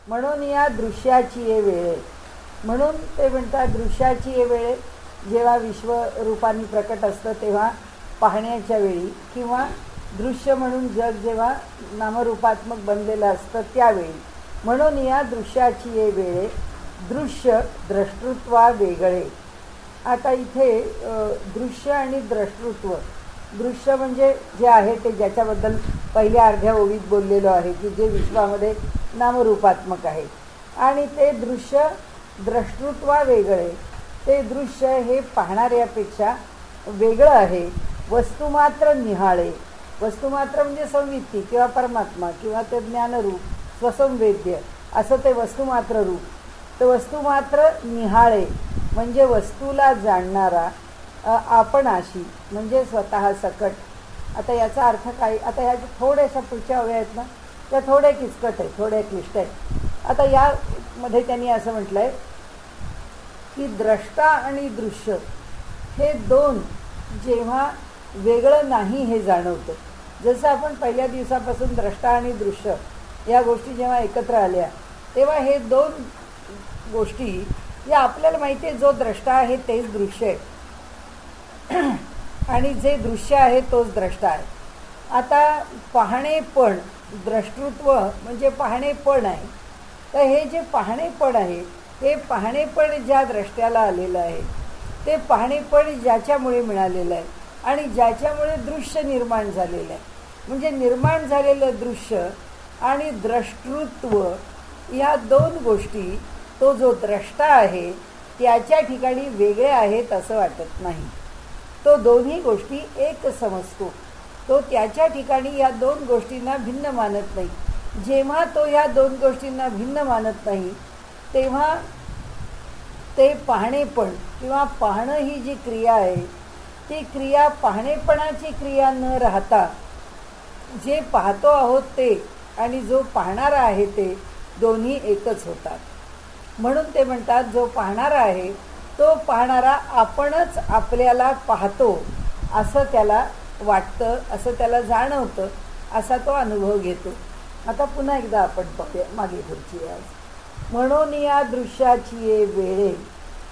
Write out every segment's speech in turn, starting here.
म्हणून या दृश्याची ये वेळे, म्हणून ते म्हणतात दृश्याची ये वेळे, जेव्हा विश्वरूपाने प्रकट असतं तेव्हा पाहण्याच्या वेळी, किंवा दृश्य म्हणून जग जेव्हा नामरूपात्मक बनलेलं असतं त्यावेळी. म्हणून या दृश्याची ये वेळे दृश्य द्रष्टृत्वा वेगळे. आता इथे दृश्य आणि द्रष्टृत्व, दृश्य म्हणजे जे आहे ते ज्याच्याबद्दल पहिल्या अर्ध्या ओवीत बोललेलो आहे की जे विश्वामध्ये नामरूपात्मक आहे, आणि ते दृश्य द्रष्टृत्वा वेगळे. ते दृश्य हे पाहणाऱ्यापेक्षा वेगळं आहे. वस्तुमात्र निहाळे, वस्तुमात्र म्हणजे संवित्ती किंवा परमात्मा किंवा ते ज्ञानरूप स्वसंवेद्य असं ते वस्तुमात्र रूप. तर वस्तुमात्र निहाळे म्हणजे वस्तूला जाणणारा, आपणाशी म्हणजे स्वतः सकट. आता याचा अर्थ काय, आता ह्या थोड्याशा पुढच्या ओव्या आहेत ना त्या थोड्या किचकट आहेत, थोड्या क्लिष्ट आहेत. आता यामध्ये त्यांनी असं म्हटलं आहे की द्रष्टा आणि दृश्य हे दोन जेव्हा वेगळं नाही हे जाणवतं. जसं आपण पहिल्या दिवसापासून द्रष्टा आणि दृश्य या गोष्टी जेव्हा एकत्र आल्या तेव्हा हे दोन गोष्टी या आपल्याला माहिती आहे, जो द्रष्टा आहे तेच दृश्य आहे आणि जे दृश्य आहे तोच द्रष्टा आहे. आता पाहणेपण, द्रष्टृत्व म्हणजे पाहणेपण आहे. तर हे जे पाहणेपण आहे हे पाहणेपण ज्या द्रष्ट्याला आलेलं आहे ते पाहणेपण ज्याच्यामुळे मिळालेलं आहे आणि ज्याच्यामुळे दृश्य निर्माण झालेलं आहे. म्हणजे निर्माण झालेलं दृश्य आणि द्रष्टृत्व या दोन गोष्टी, तो जो द्रष्टा आहे त्याच्या ठिकाणी वेगळे आहेत असं वाटत नाही. तो दोन्ही गोष्टी एक समजतो. तो त्याच्या ठिकाणी या दोन गोष्टींना भिन्न मानत नाही. जेव्हा तो या दोन गोष्टींना भिन्न मानत नाही तेव्हा ते पाहणेपण किंवा पाहणं ही जी क्रिया आहे ती क्रिया पाहणेपणाची क्रिया न राहता जे पाहतो आहोत ते आणि जो पाहणारा आहे ते दोन्ही एकच होतात. म्हणून ते म्हणतात जो पाहणारा आहे तो पाहणारा आपणच आपल्याला पाहतो असं त्याला वाटतं, असं त्याला जाणवतं, असा तो अनुभव घेतो. आता पुन्हा एकदा आपण बघूया मागे पुढची आज. म्हणून या दृश्याची ये वेळे,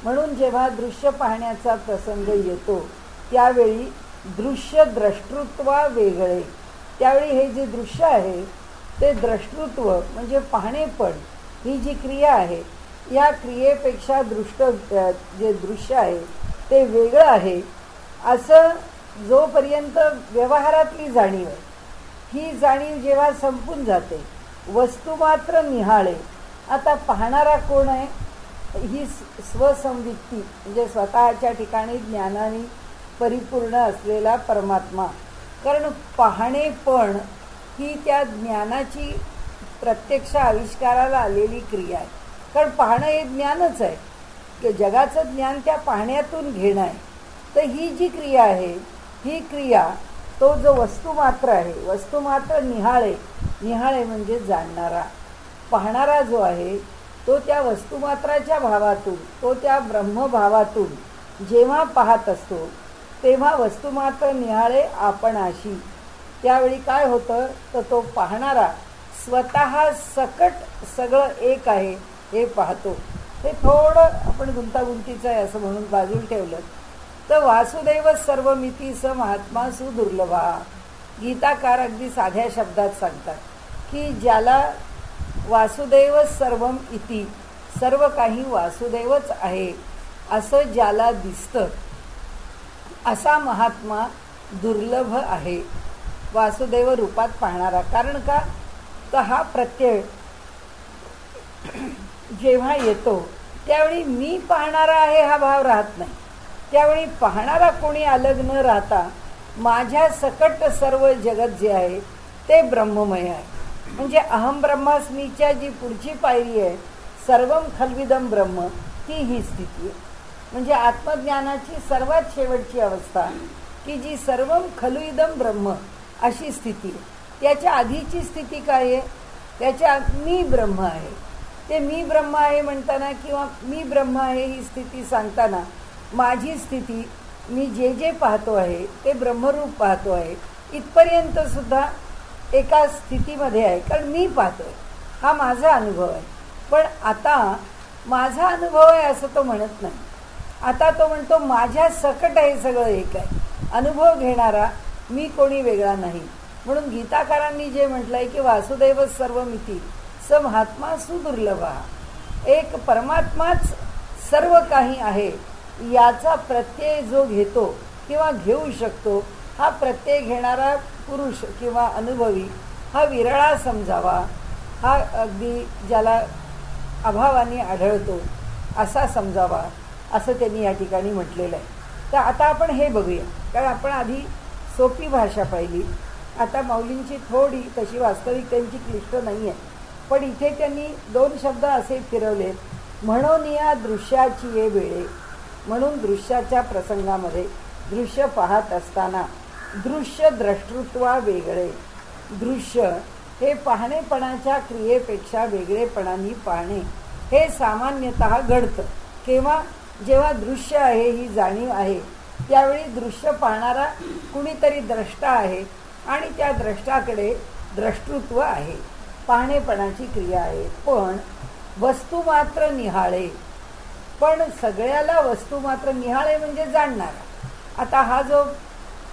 म्हणून जेव्हा दृश्य पाहण्याचा प्रसंग येतो त्यावेळी दृश्य द्रष्टृत्वा वेगळे. त्यावेळी हे जे दृश्य आहे ते द्रष्टृत्व म्हणजे पाहणेपण ही जी क्रिया आहे या क्रियेपेक्षा जे दृश्य आहे ते वेगळं आहे असं जोपर्यंत व्यवहारातली जाणीव आहे, ही जाणीव जेव्हा संपून जाते, वस्तू मात्र निहाळे. आता पाहणारा कोण आहे, ही स्वसंवित्ती म्हणजे स्वतःच्या ठिकाणी ज्ञानाने परिपूर्ण असलेला परमात्मा. कारण पाहणेपण ही त्या ज्ञानाची प्रत्यक्ष आविष्काराला आलेली क्रिया आहे. कारण पाहणं हे ज्ञानच आहे, की जगाचं ज्ञान त्या पाहण्यातून घेणं आहे. तर ही जी क्रिया आहे ही क्रिया तो जो वस्तुमात्र आहे, वस्तुमात्र निहाळे, निहाळे म्हणजे जाणणारा. पाहणारा जो आहे तो त्या वस्तुमात्राच्या भावातून, तो त्या ब्रह्मभावातून जेव्हा पाहत असतो तेव्हा वस्तुमात्र निहाळे आपणाशी. त्यावेळी काय होतं तर तो पाहणारा स्वतः सकट सगळं एक आहे हे पाहतो. हे थोडं आपण गुंतागुंतीचं आहे असं म्हणून बाजूला ठेवलं तर वासुदेव सर्वमिती स महात्मा सुदुर्लभा. गीताकार अगदी साध्या शब्दात सांगतात की ज्याला वासुदेव सर्वम इति, सर्व काही वासुदेवच आहे असं ज्याला दिसतं असा महात्मा दुर्लभ आहे, वासुदेव रूपात पाहणारा. कारण का तर हा प्रत्यय जेव्हा येतो त्यावेळी मी पाहणारा आहे हा भाव राहत नाही. त्यावेळी पाहणारा कोणी अलग न राहता माझ्या सकट सर्व जगत जे आहे ते ब्रह्ममय आहे. म्हणजे अहम ब्रह्मास्मीच्या जी पुढची पायरी आहे सर्वम खल्विदम ब्रह्म, ती ही स्थिती आहे. म्हणजे आत्मज्ञानाची सर्वात शेवटची अवस्था की जी सर्वम खलु इदम ब्रह्म अशी स्थिती आहे. त्याच्या आधीची स्थिती काय आहे, त्याच्या मी ब्रह्म आहे. ते मी ब्रह्म आहे म्हणताना किंवा मी ब्रह्म आहे ही स्थिती सांगताना माझी स्थिती मी जे जे पाहतो आहे ते ब्रह्मरूप पाहतो आहे इथपर्यंत सुद्धा एका स्थितीमध्ये आहे. कारण मी पाहतोय, हा माझा अनुभव आहे. पण आता माझा अनुभव आहे असं तो म्हणत नाही. आता तो म्हणतो माझ्या सकट आहे सगळं एक आहे. अनुभव घेणारा मी कोणी वेगळा नाही. म्हणून गीताकारांनी जे म्हटलं आहे की वासुदेव सर्वमिती स महात्मा सुदुर्लभा, एक परमात्माच सर्व काही आहे याचा प्रत्यय जो घेतो किंवा घेऊ शकतो, हा प्रत्यय घेणारा पुरुष किंवा अनुभवी हा विरळा समजावा, हा अगदी ज्याला अभावाने आढळतो असा समजावा, असं त्यांनी या ठिकाणी म्हटलेलं आहे. तर आता आपण हे बघूया, कारण आपण आधी सोपी भाषा पाहिली. आता माऊलींची थोडी तशी वास्तविक त्यांची क्लिष्ट नाही आहे, पण इथे त्यांनी 2 शब्द असे फिरवलेत. म्हणून या दृश्याची ये वेळे, म्हणून दृश्याच्या प्रसंगामध्ये दृश्य पाहत असताना दृश्य द्रष्टृत्वा वेगळे. दृश्य हे पाहणेपणाच्या क्रियेपेक्षा वेगळेपणाने पाहणे हे सामान्यतः घडतं. केव्हा? जेव्हा दृश्य आहे ही जाणीव आहे, त्यावेळी दृश्य पाहणारा कुणीतरी द्रष्टा आहे आणि त्या द्रष्टाकडे द्रष्टृत्व आहे, पाहणेपणाची क्रिया आहे. पण वस्तू मात्र निहाळे. पण सगळ्याला वस्तू मात्र निहाळे म्हणजे जाणणारा. आता हा जो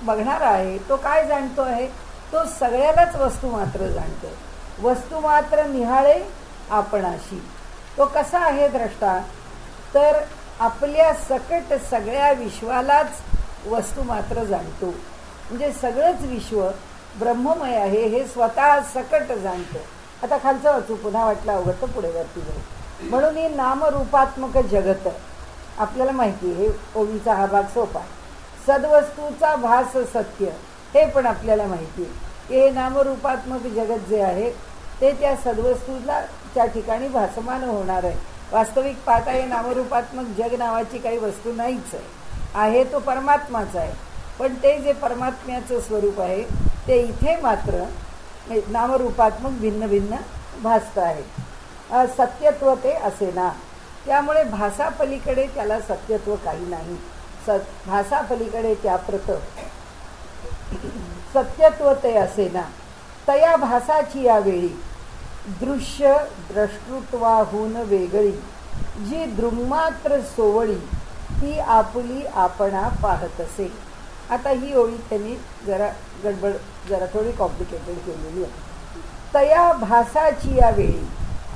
बघणारा आहे तो काय जाणतो आहे? तो सगळ्यालाच वस्तू मात्र जाणतो. वस्तू मात्र निहाळे आपणाशी. तो कसा आहे द्रष्टा? तर आपल्या सकट सगळ्या विश्वालाच वस्तू मात्र जाणतो. म्हणजे सगळंच विश्व ब्रह्ममय आहे हे स्वतः सकट जाणतो. आता खालचं वाचू, पुन्हा वाटलं अवघड तर पुढे वरती जाऊ. म्हणून हे नामरूपात्मक जगत आपल्याला माहिती आहे. हे ओवीचा हा भाग सोपा. सद्वस्तूचा भास सत्य हे पण आपल्याला माहिती आहे की हे नामरूपात्मक जगत जे आहे ते त्या सद्वस्तूला त्या ठिकाणी भासमान होणार आहे. वास्तविक पाहता हे नामरूपात्मक जग नावाची काही वस्तू नाहीच आहे. आहे तो परमात्माच आहे. पण ते जे परमात्म्याचं स्वरूप आहे ते इथे मात्र नामरूपात्मक भिन्न भिन्न भासत आहे. सत्यत्व ते असे ना, त्यामुळे भासापलीकडे त्याला सत्यत्व काही नाही. भासापलीकडे त्याप्रत सत्यत्व ते असे ना. तया भासाची यावेळी दृश्य द्रष्टृत्वाहून वेगळी जी दृङ्मात्र सोवळी ती आपुली आपणा पाहत असे. आता ही ओळी त्यांनी जरा गडबड, जरा थोडी कॉम्प्लिकेटेड केलेली आहे. तया भासाची यावेळी,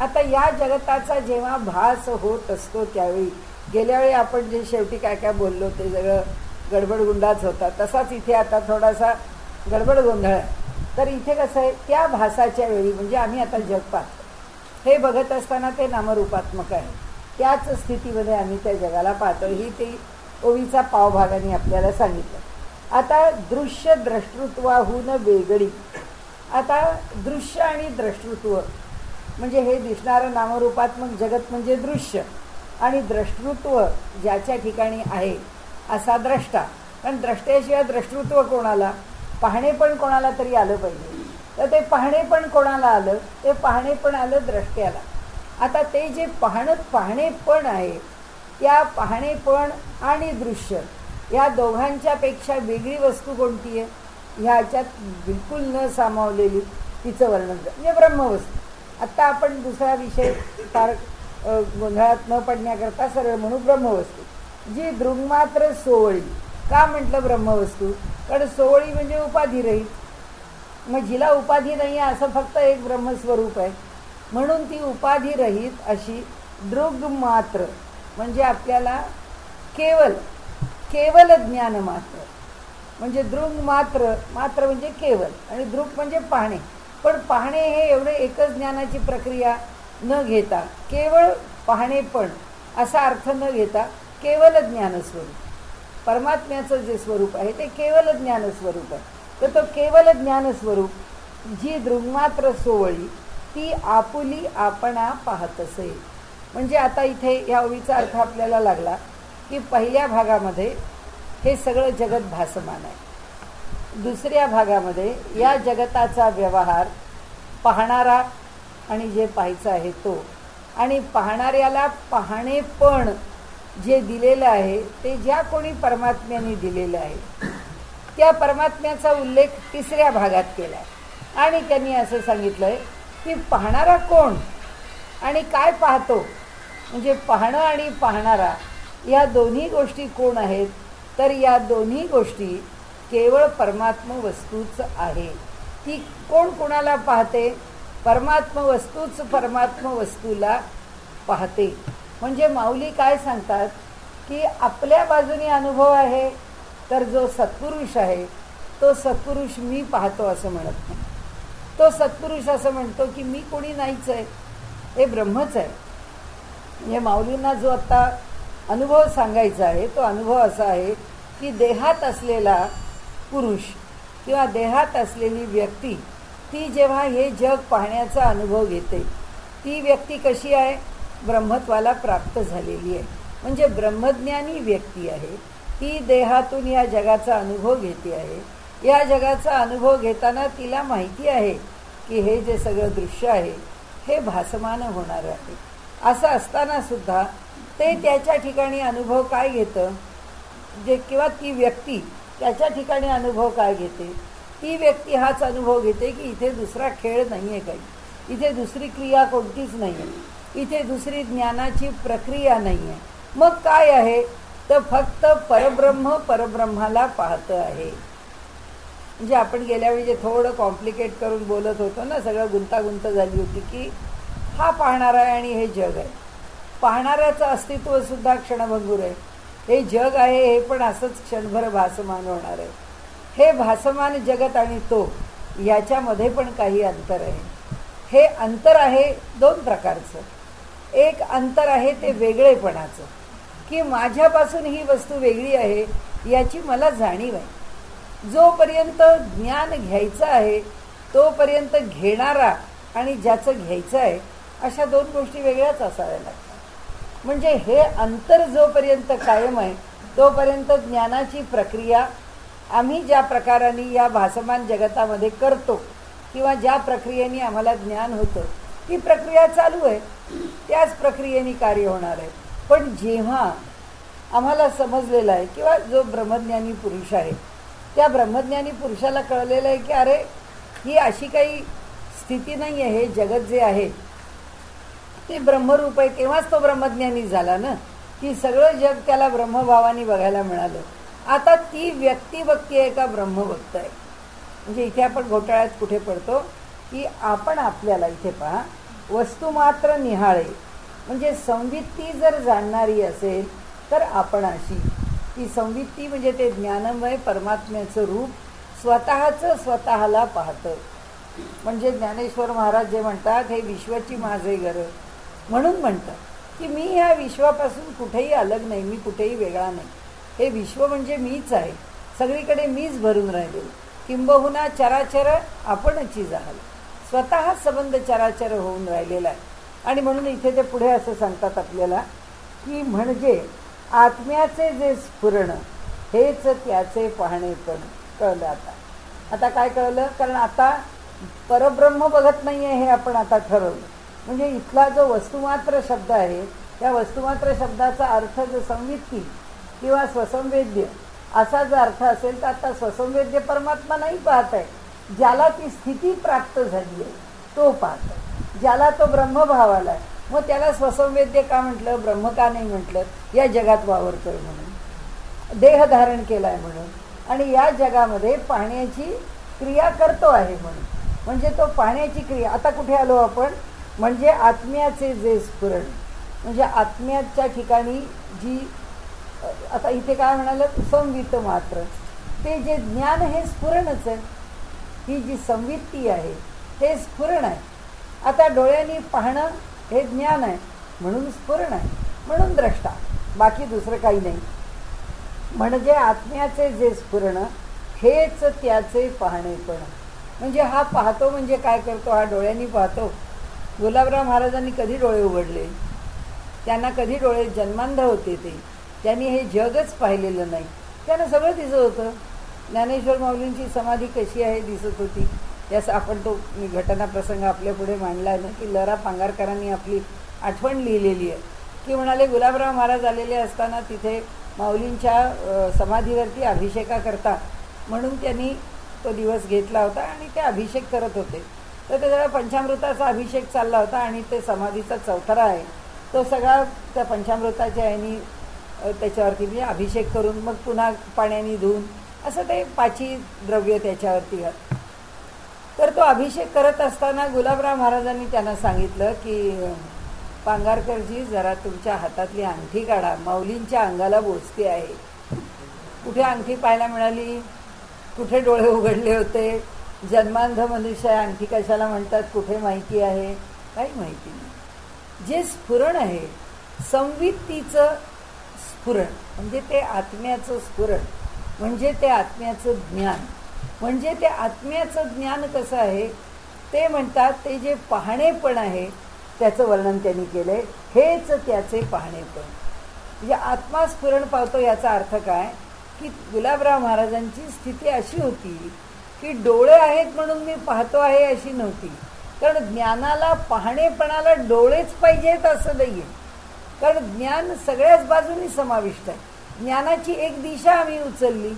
आता या जगताचा जेव्हा भास होत असतो त्यावेळी, गेल्या वेळी आपण जे शेवटी काय काय बोललो ते सगळं गडबड गुंडाच होता, तसाच इथे आता थोडासा गडबड गोंधळ आहे. तर इथे कसं आहे, त्या भासाच्या वेळी म्हणजे आम्ही आता जग पाहतो हे बघत असताना ते नामरूपात्मक आहे, त्याच स्थितीमध्ये आम्ही त्या जगाला पाहतो. ही ते ओवीचा पावभागाने आपल्याला सांगितलं. आता दृश्य द्रष्टृत्वाहून वेगळी. आता दृश्य आणि द्रष्टृत्व म्हणजे हे दिसणारं नामरूपात्मक जगत म्हणजे दृश्य, आणि द्रष्टृत्व ज्याच्या ठिकाणी आहे असा द्रष्टा. कारण द्रष्ट्याशिवाय द्रष्टृत्व कोणाला? पाहणे पण कोणाला तरी आलं पाहिजे. तर ते पाहणे पण कोणाला आलं? ते पाहणे पण आलं द्रष्ट्याला. आता ते जे पाहणे पण आहे, त्या पाहणेपण आणि दृश्य या दोघांच्यापेक्षा वेगळी वस्तू कोणती आहे? ह्याच्यात बिलकुल न सामावलेली तिचं वर्णन म्हणजे ब्रह्मवस्तू. आत्ता आपण दुसरा विषय फार गोंधळात न पडण्याकरता सरळ म्हणू ब्रह्मवस्तू, जी दृङ्मात्र सोवळी. का म्हटलं ब्रह्मवस्तू? कारण सोवळी म्हणजे उपाधिरहित. मग जिला उपाधी नाही आहे असं फक्त एक ब्रह्मस्वरूप आहे, म्हणून ती उपाधिरहित अशी दृग्मात्र म्हणजे आपल्याला केवल ज्ञान मात्र म्हणजे दृग्मात्र. मात्र म्हणजे केवल आणि दृग म्हणजे पाहणे. पण पाहणे हे एवढे एकच ज्ञानाची प्रक्रिया न घेता केवळ पाहणे पण असा अर्थ न घेता केवल ज्ञानस्वरूप, परमात्म्याचं जे स्वरूप आहे ते केवल ज्ञानस्वरूप आहे. तर तो केवल ज्ञानस्वरूप जी दृग्मात्र सोवळी ती आपुली आपणा पाहत असे. म्हणजे आता इथे या ओळीचा अर्थ आपल्याला लागला की पहिल्या भागामध्ये हे सगळं जगत भासमान आहे. दुसऱ्या भागामध्ये या जगताचा व्यवहार पाहणारा आणि जे पाहायचं आहे तो, आणि पाहणाऱ्याला पाहणे पण जे दिलेलं आहे ते ज्या कोणी परमात्म्याने दिलेलं आहे त्या परमात्म्याचा उल्लेख तिसऱ्या भागात केला आहे. आणि त्यांनी असं सांगितलं आहे की पाहणारा कोण? आणि काय पाहतो, म्हणजे पाहणं आणि पाहणारा या दोन्ही गोष्टी कोण आहेत, तर या दोन्ही गोष्टी केवळ परमात्म वस्तूच आहे. ती कोण कोणाला पाहते, परमात्म वस्तूच परमात्म वस्तूला पाहते. म्हणजे माऊली काय सांगतात की आपल्या बाजूने अनुभव आहे, तर जो सत्पुरुष आहे तो सत्पुरुष मी पाहतो असं म्हणत नाही. तो सत्पुरुष असं म्हणतो की मी कोणी नाहीच आहे, हे ब्रह्मच आहे. म्हणजे माऊलींना जो आत्ता अनुभव सांगायचा आहे तो अनुभव असा आहे की देहात असलेला पुरुष किंवा देहात असलेली व्यक्ती ती जेव्हा हे जग पाहण्याचा अनुभव घेते, ती व्यक्ती कशी आहे, ब्रह्मत्वाला प्राप्त झालेली आहे. म्हणजे ब्रह्मज्ञानी व्यक्ती आहे. ती देहातून या जगाचा अनुभव घेते आहे. या जगाचा अनुभव घेताना तिला माहिती आहे की हे जे सगळं दृश्य आहे हे भासमान होणार आहे. असं असताना सुद्धा ते त्याच्या ठिकाणी अनुभव काय घेतं, जे किंवा ती व्यक्ती त्याच्या ठिकाणी अनुभव काय घेते, ती व्यक्ती हाच अनुभव घेते की इथे दुसरा खेळ नाही आहे, काही इथे दुसरी क्रिया कोणतीच नाही आहे, इथे दुसरी ज्ञानाची प्रक्रिया नाही आहे. मग काय आहे, तर फक्त परब्रह्म परब्रह्माला पाहतं आहे. म्हणजे आपण गेल्या वेळी जे थोडं कॉम्प्लिकेट करून बोलत होतो ना, सगळं गुंतागुंत झाली होती की हा पाहणारा आहे आणि हे जग आहे. पाहणाऱ्याचं अस्तित्वसुद्धा क्षणभंगूर आहे. हे जग आहे हे पण असंच क्षणभर भासमान होणार आहे. हे भासमान जगत आणि तो याच्यामध्ये पण काही अंतर आहे. हे अंतर आहे दोन प्रकारचं. एक अंतर आहे ते वेगळेपणाचं, की माझ्यापासून ही वस्तू वेगळी आहे याची मला जाणीव आहे. जोपर्यंत ज्ञान घ्यायचं आहे तोपर्यंत घेणारा आणि ज्याचं घ्यायचं आहे अशा दोन गोष्टी वेगळ्याच असाव्या लागतात. म्हणजे हे अंतर जोपर्यंत कायम आहे तोपर्यंत ज्ञानाची प्रक्रिया आम्ही ज्या प्रकाराने या भासमान जगतामध्ये करतो किंवा ज्या प्रक्रियेने आम्हाला ज्ञान होतं ती प्रक्रिया चालू आहे, त्याच प्रक्रियेने कार्य होणार आहे. पण जेव्हा आम्हाला समजलेलं आहे किंवा जो ब्रह्मज्ञानी पुरुष आहे त्या ब्रह्मज्ञानी पुरुषाला कळलेलं आहे की अरे ही अशी काही स्थिती नाही आहे, हे जगत जे आहे ते ब्रह्मरूप आहे, तेव्हाच तो ब्रह्मज्ञानी झाला ना, की सगळं जग त्याला ब्रह्मभावाने बघायला मिळालं. आता ती व्यक्ती बघती आहे का ब्रह्म बघत आहे. म्हणजे इथे आपण घोटाळ्यात कुठे पडतो की आपण आपल्याला इथे पहा वस्तू मात्र निहाळे, म्हणजे संवित्ती जर जाणणारी असेल तर आपण अशी ती संवित्ती म्हणजे ते ज्ञानमय परमात्म्याचं रूप स्वतःचं स्वतःला पाहतं. म्हणजे ज्ञानेश्वर महाराज जे म्हणतात हे विश्वाची माझे घर म्हणून म्हणतात की मी ह्या विश्वापासून कुठेही अलग नाही, मी कुठेही वेगळा नाही. हे विश्व म्हणजे मीच आहे, सगळीकडे मीच भरून राहिलो, किंबहुना चराचर आपणची झालं, स्वतः संबंध चराचर होऊन राहिलेला आहे. आणि म्हणून इथे ते पुढे असं सांगतात आपल्याला की म्हणजे आत्म्याचे जे स्फुरण हेच त्याचे पाहणे पण कळलं. आता काय कळलं, कारण आता परब्रह्म बघत नाही आहे हे आपण आता ठरवलं. म्हणजे इथला जो वस्तुमात्र शब्द आहे त्या वस्तुमात्र शब्दाचा अर्थ जो संवित्ती किंवा स्वसंवेद्य असा जर अर्थ असेल तर आता स्वसंवेद्य परमात्मा नाही पाहत आहे, ज्याला ती स्थिती प्राप्त झाली आहे तो पाहत आहे, ज्याला तो ब्रह्मभाव आला आहे. मग त्याला स्वसंवेद्य का म्हटलं, ब्रह्म का नाही म्हटलं, या जगात वावरतोय म्हणून, देह धारण केला आहे म्हणून, आणि या जगामध्ये पाहण्याची क्रिया करतो आहे म्हणून. म्हणजे तो पाहण्याची क्रिया. आता कुठे आलो आपण, म्हणजे आत्म्याचे जे स्फुरण, म्हणजे आत्म्याच्या ठिकाणी जी आता इथे काय म्हणालं संवित मात्र, ते जे ज्ञान हे स्फुरणच आहे. ही जी संवित्ती आहे हे स्फुरण आहे. आता डोळ्यांनी पाहणं हे ज्ञान आहे म्हणून स्फुरण आहे, म्हणून द्रष्टा, बाकी दुसरं काही नाही. म्हणजे आत्म्याचे जे स्फुरण हेच त्याचे पाहणेपण. म्हणजे हा पाहतो म्हणजे काय करतो, हा डोळ्यांनी पाहतो. गुलाबराव महाराजांनी कधी डोळे उघडले, त्यांना कधी डोळे जन्मांध होते, त्यांनी हे जगच पाहिलेलं नाही, त्यांना सगळं दिसत होतं. ज्ञानेश्वर माऊलींची समाधी कशी आहे दिसत होती. यास आपण तो घटनाप्रसंग आपल्या पुढे मांडला आहे ना, की लरा पांगारकरांनी आपली आठवण लिहिलेली आहे की म्हणाले गुलाबराव महाराज आलेले असताना तिथे माऊलींच्या समाधीवरती अभिषेका करता म्हणून त्यांनी तो दिवस घेतला होता आणि ते अभिषेक करत होते. तर ते सगळा पंचामृताचा अभिषेक चालला होता आणि ते समाधीचा चौथरा आहे तो सगळा त्या पंचामृताच्या ह्यानी त्याच्यावरती म्हणजे अभिषेक करून मग पुन्हा पाण्याने धुवून असं ते 5 द्रव्य त्याच्यावरती घात. तर तो अभिषेक करत असताना गुलाबराव महाराजांनी त्यांना सांगितलं की पांगारकरजी जरा तुमच्या हातातली अंगठी काढा, माऊलींच्या अंगाला बोचती आहे. कुठे अंगठी पाहायला मिळाली, कुठे डोळे उघडले होते, जन्मांध मनुष्य अंगठी कशाला म्हणतात कुठे माहिती आहे, काही माहिती नाही. जे स्फुरण आहे संवित्तीचं स्फुरण म्हणजे ते आत्म्याचं स्फुरण म्हणजे ते आत्म्याचं ज्ञान. म्हणजे ते आत्म्याचं ज्ञान कसं आहे ते म्हणतात ते जे पाहणेपण आहे त्याचं वर्णन त्यांनी केलं आहे. हेच त्याचे पाहणेपण म्हणजे आत्मा स्फुरण पावतो. याचा अर्थ काय की गुलाबराव महाराजांची स्थिती अशी होती की डोळे आहेत म्हणून मी पाहतो आहे अशी नव्हती. कारण ज्ञानाला पाहणेपणाला डोळेच पाहिजेत असं नाही आहे. कारण ज्ञान सगळ्याच बाजूनी समाविष्ट आहे. ज्ञानाची एक दिशा आम्ही उचलली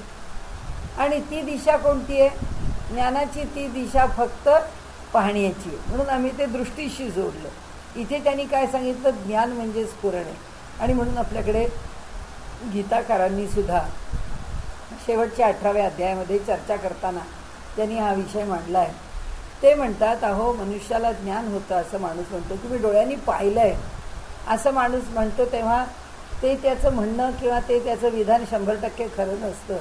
आणि ती दिशा कोणती आहे? ज्ञानाची ती दिशा फक्त पाहण्याची आहे म्हणून आम्ही ते दृष्टीशी जोडलं. इथे त्यांनी काय सांगितलं, ज्ञान म्हणजे स्फुरण आहे. आणि म्हणून आपल्याकडे गीताकारांनी सुद्धा शेवटच्या 18व्या अध्यायामध्ये चर्चा करताना त्यांनी हा विषय मांडला आहे. ते म्हणतात अहो मनुष्याला ज्ञान होतं असं माणूस म्हणतो, तुम्ही डोळ्यांनी पाहिलं आहे असं माणूस म्हणतो, तेव्हा ते त्याचं म्हणणं किंवा ते त्याचं विधान 100% खरं नसतं.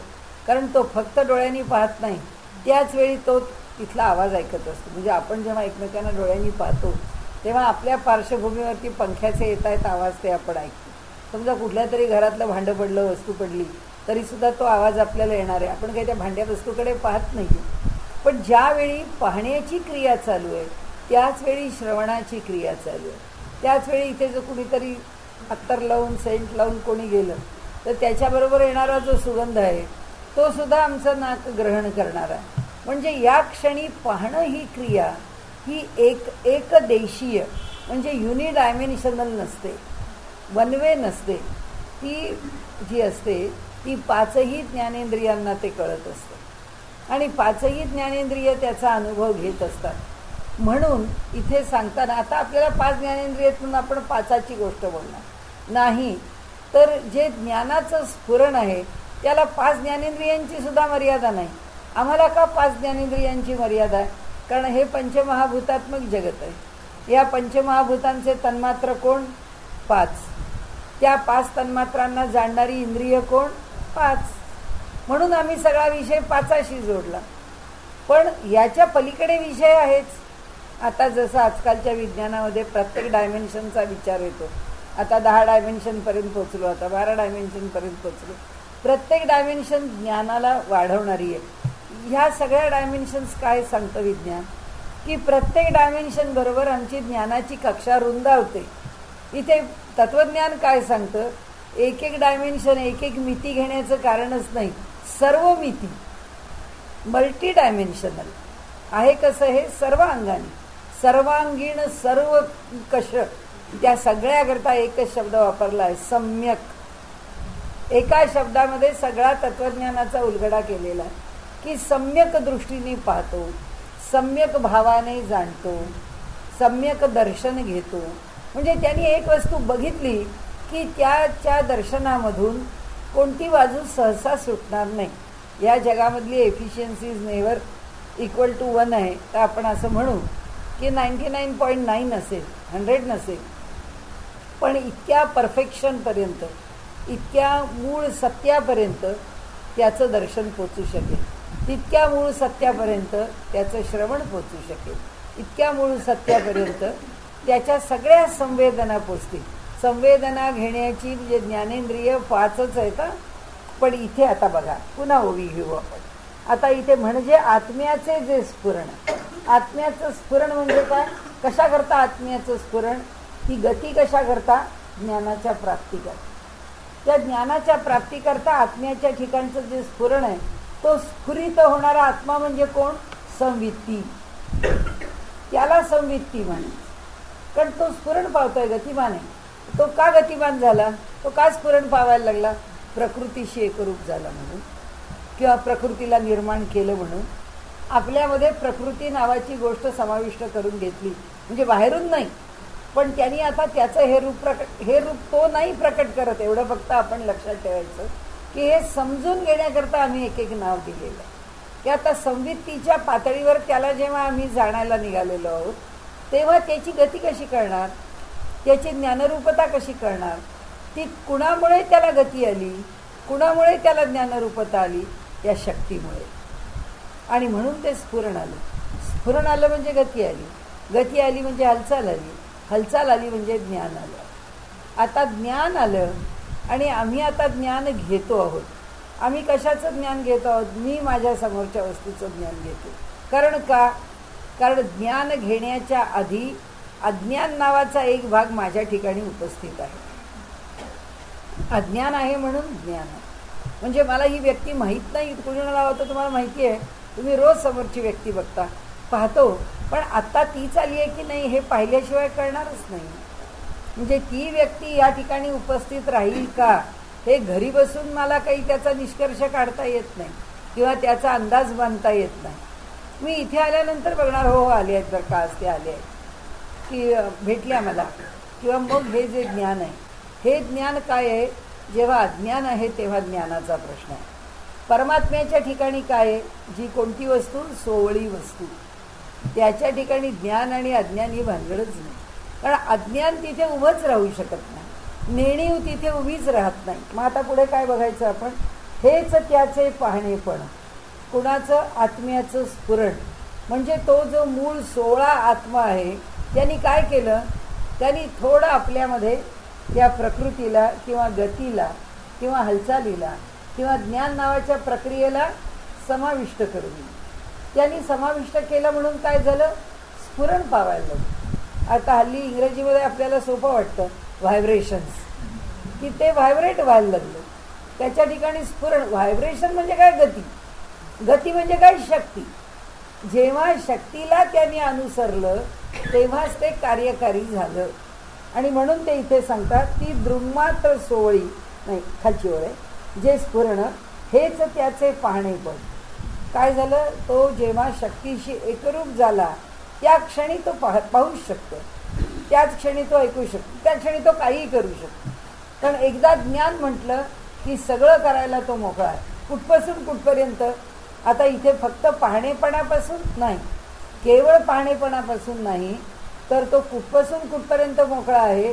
कारण तो फक्त डोळ्यांनी पाहत नाही, त्याच वेळी तो तिथला आवाज ऐकत असतो. म्हणजे आपण जेव्हा एकमेकांना डोळ्यांनी पाहतो तेव्हा आपल्या पार्श्वभूमीवरती पंख्याचे येत आहेत आवाज ते आपण ऐकतो. समजा कुठल्या तरी घरातलं भांडं पडलं, वस्तू पडली तरीसुद्धा तो आवाज आपल्याला येणार आहे. आपण काही त्या भांड्या वस्तूकडे पाहत नाही. पण ज्यावेळी पाहण्याची क्रिया चालू आहे त्याचवेळी श्रवणाची क्रिया चालू आहे. त्याचवेळी इथे जो कुणीतरी अत्तर लावून सेंट लावून कोणी गेलं तर त्याच्याबरोबर येणारा जो सुगंध आहे तो सुद्धा आमचं नाक ग्रहण करणार आहे. म्हणजे या क्षणी पाहणं ही क्रिया ही एकदेशीय म्हणजे युनिडायमेन्शनल नसते, वन वे नसते. ती जी असते ती 5ही ज्ञानेंद्रियांना ते कळत असतं आणि 5ही ज्ञानेंद्रिय त्याचा अनुभव घेत असतात. म्हणून इथे सांगताना आता आपल्याला 5 ज्ञानेंद्रियातून आपण 5ची गोष्ट बोलणार नाही, तर जे ज्ञानाचं स्फुरण आहे त्याला 5 ज्ञानेंद्रियांची सुद्धा मर्यादा नाही. आम्हाला का 5 ज्ञानेंद्रियांची मर्यादा आहे? कारण हे पंचमहाभूतात्मक जगत आहे. या पंचमहाभूतांचे तन्मात्र कोण? 5. त्या 5 तन्मात्रांना जाणणारी इंद्रिय कोण? 5. म्हणून आम्ही सगळा विषय 5शी जोडला. पण याच्या पलीकडे विषय आहेच. आता जसं आजकालच्या विज्ञानामध्ये प्रत्येक डायमेन्शनचा विचार येतो. आता 10 डायमेन्शनपर्यंत पोचलो, आता 12 डायमेन्शनपर्यंत पोचलो. प्रत्येक डायमेन्शन ज्ञानाला वाढवणारी आहे. ह्या सगळ्या डायमेन्शन्स काय सांगतं विज्ञान की प्रत्येक डायमेन्शन बरोबर आमची ज्ञानाची कक्षा रुंदावते. इथे तत्त्वज्ञान काय सांगतं, एक एक डायमेन्शन एक एक मिती घेण्याचं कारणच नाही. सर्व मिती मल्टी डायमेन्शनल आहे. कसं हे सर्व अंगाने सर्वांगीण सर्व कश त्या सगळ्याकरता एकच शब्द वापरला आहे, सम्यक. एका शब्दामध्ये सगळा तत्त्वज्ञानाचा उलगडा केलेला आहे की सम्यक दृष्टीने पाहतो, सम्यक भावाने जाणतो, सम्यक दर्शन घेतो. म्हणजे त्यांनी एक वस्तू बघितली की त्याच्या दर्शनामधून कोणती बाजू सहसा सुटणार नाही. या जगामधली एफिशियन्सीज नेव्हर इक्वल टू 1 आहे. तर आपण असं म्हणू की 99.9 असेल, 100 नसेल, पण इतक्या परफेक्शनपर्यंत इतक्या मूळ सत्यापर्यंत त्याचं दर्शन पोचू शकेल. तितक्या मूळ सत्यापर्यंत त्याचं श्रवण पोचू शकेल. इतक्या मूळ सत्यापर्यंत त्याच्या सगळ्या संवेदना पोचतील. संवेदना घेण्याची म्हणजे ज्ञानेंद्रिय 5च आहेत. पण इथे आता बघा पुन्हा ओवी घेऊ आपण. आता इथे म्हणजे आत्म्याचे जे स्फुरण, आत्म्याचं स्फुरण म्हणजे काय? कशा करता आत्म्याचं स्फुरण? ती गती कशा करता? ज्ञानाच्या प्राप्तीकरता. त्या ज्ञानाच्या प्राप्तीकरता आत्म्याच्या ठिकाणचं जे स्फुरण आहे तो स्फुरित होणारा आत्मा म्हणजे कोण? संवित्ती. त्याला संवित्ती म्हणे. कारण तो स्फुरण पावतोय, गतिमान आहे. तो का गतिमान झाला? तो का स्फुरण पावायला लागला? प्रकृतीशी एकरूप झाला म्हणून किंवा प्रकृतीला निर्माण केलं म्हणून आपल्यामध्ये प्रकृती नावाची गोष्ट समाविष्ट करून घेतली, म्हणजे बाहेरून नाही, पण त्यांनी आता त्याचं हे रूप तो नाही प्रकट करत. एवढं फक्त आपण लक्षात ठेवायचं की हे समजून घेण्याकरता आम्ही एक एक नाव दिलेलं आहे, की आता संवित्तीच्या पातळीवर त्याला जेव्हा आम्ही जाणायला निघालेलो आहोत तेव्हा त्याची गती कशी करणार, त्याची ज्ञानरूपता कशी करणार, ती कुणामुळे त्याला गती आली, कुणामुळे त्याला ज्ञानरूपता आली, त्या शक्तीमुळे. आणि म्हणून ते स्फुरण आलं. स्फुरण आलं म्हणजे गती आली, गती आली म्हणजे हालचाल आली, हालचाल आली म्हणजे ज्ञान आलं. आता ज्ञान आलं आणि आम्ही आता ज्ञान घेतो आहोत. आम्ही कशाचं ज्ञान घेतो आहोत? मी माझ्या समोरच्या वस्तूचं ज्ञान घेतो. कारण ज्ञान घेण्याच्या आधी अज्ञान नावाचा एक भाग माझ्या ठिकाणी उपस्थित आहे. अज्ञान आहे म्हणून ज्ञान आहे. म्हणजे मला ही व्यक्ती माहीत नाही, कुणाला होतं तुम्हाला माहिती आहे, तुम्ही रोज समोरची व्यक्ती बघता, पाहतो, पण आत्ता तीच आली आहे की नाही हे पाहिल्याशिवाय कळणारच नाही. म्हणजे ती व्यक्ती या ठिकाणी उपस्थित राहील का हे घरी बसून मला काही त्याचा निष्कर्ष काढता येत नाही किंवा त्याचा अंदाज बांधता येत नाही. मी इथे आल्यानंतर बघणार, हो आले आहेत बरं का, आज ते आले आहेत की भेटल्या मला, किंवा मग हे जे ज्ञान आहे हे ज्ञान काय आहे? जेव्हा अज्ञान आहे तेव्हा ज्ञानाचा प्रश्न आहे. परमात्म्याच्या ठिकाणी काय आहे? जी कोणती वस्तू? सोवळी वस्तू. त्याच्या ठिकाणी ज्ञान आणि अज्ञान ही भानगडच नाही. कारण अज्ञान तिथे उभंच राहू शकत नाही, नेणीव तिथे उभीच राहत नाही. मग आता पुढे काय बघायचं आपण? हेच त्याचे पाहणेपण. कुणाचं? आत्म्याचं स्फुरण. म्हणजे तो जो मूळ 16 आत्मा आहे त्यांनी काय केलं? त्यांनी थोडं आपल्यामध्ये त्या प्रकृतीला किंवा गतीला किंवा हालचालीला किंवा ज्ञान नावाच्या प्रक्रियेला समाविष्ट करून त्यांनी समाविष्ट केलं. म्हणून काय झालं? स्फुरण पावायला लागलं. आता हल्ली इंग्रजीमध्ये आपल्याला सोपं वाटतं व्हायब्रेशन्स, की ते व्हायब्रेट व्हायला लागलं. त्याच्या ठिकाणी स्फुरण. व्हायब्रेशन म्हणजे काय? गती. गती म्हणजे काय? शक्ती. जेव्हा शक्तीला त्यांनी अनुसरलं तेव्हाच ते कार्यकारी झालं. आणि म्हणून ते इथे सांगतात ती दृङ्मात्र सोवळी, नाही खालची ओळ आहे, जे स्फुरण हेच त्याचे पाहणेपण. काय झालं? तो जेव्हा शक्तीशी एकरूप झाला त्या क्षणी तो पाहूच शकतो, त्याच क्षणी तो ऐकू शकतो, त्या क्षणी तो काहीही करू शकतो. कारण एकदा ज्ञान म्हटलं की सगळं करायला तो मोकळा आहे. कुठपासून कुठपर्यंत? आता इथे फक्त पाहणेपणापासून नाही, केवळ पाहणेपणापासून नाही, तर तो कुठपासून कुठपर्यंत मोकळा आहे?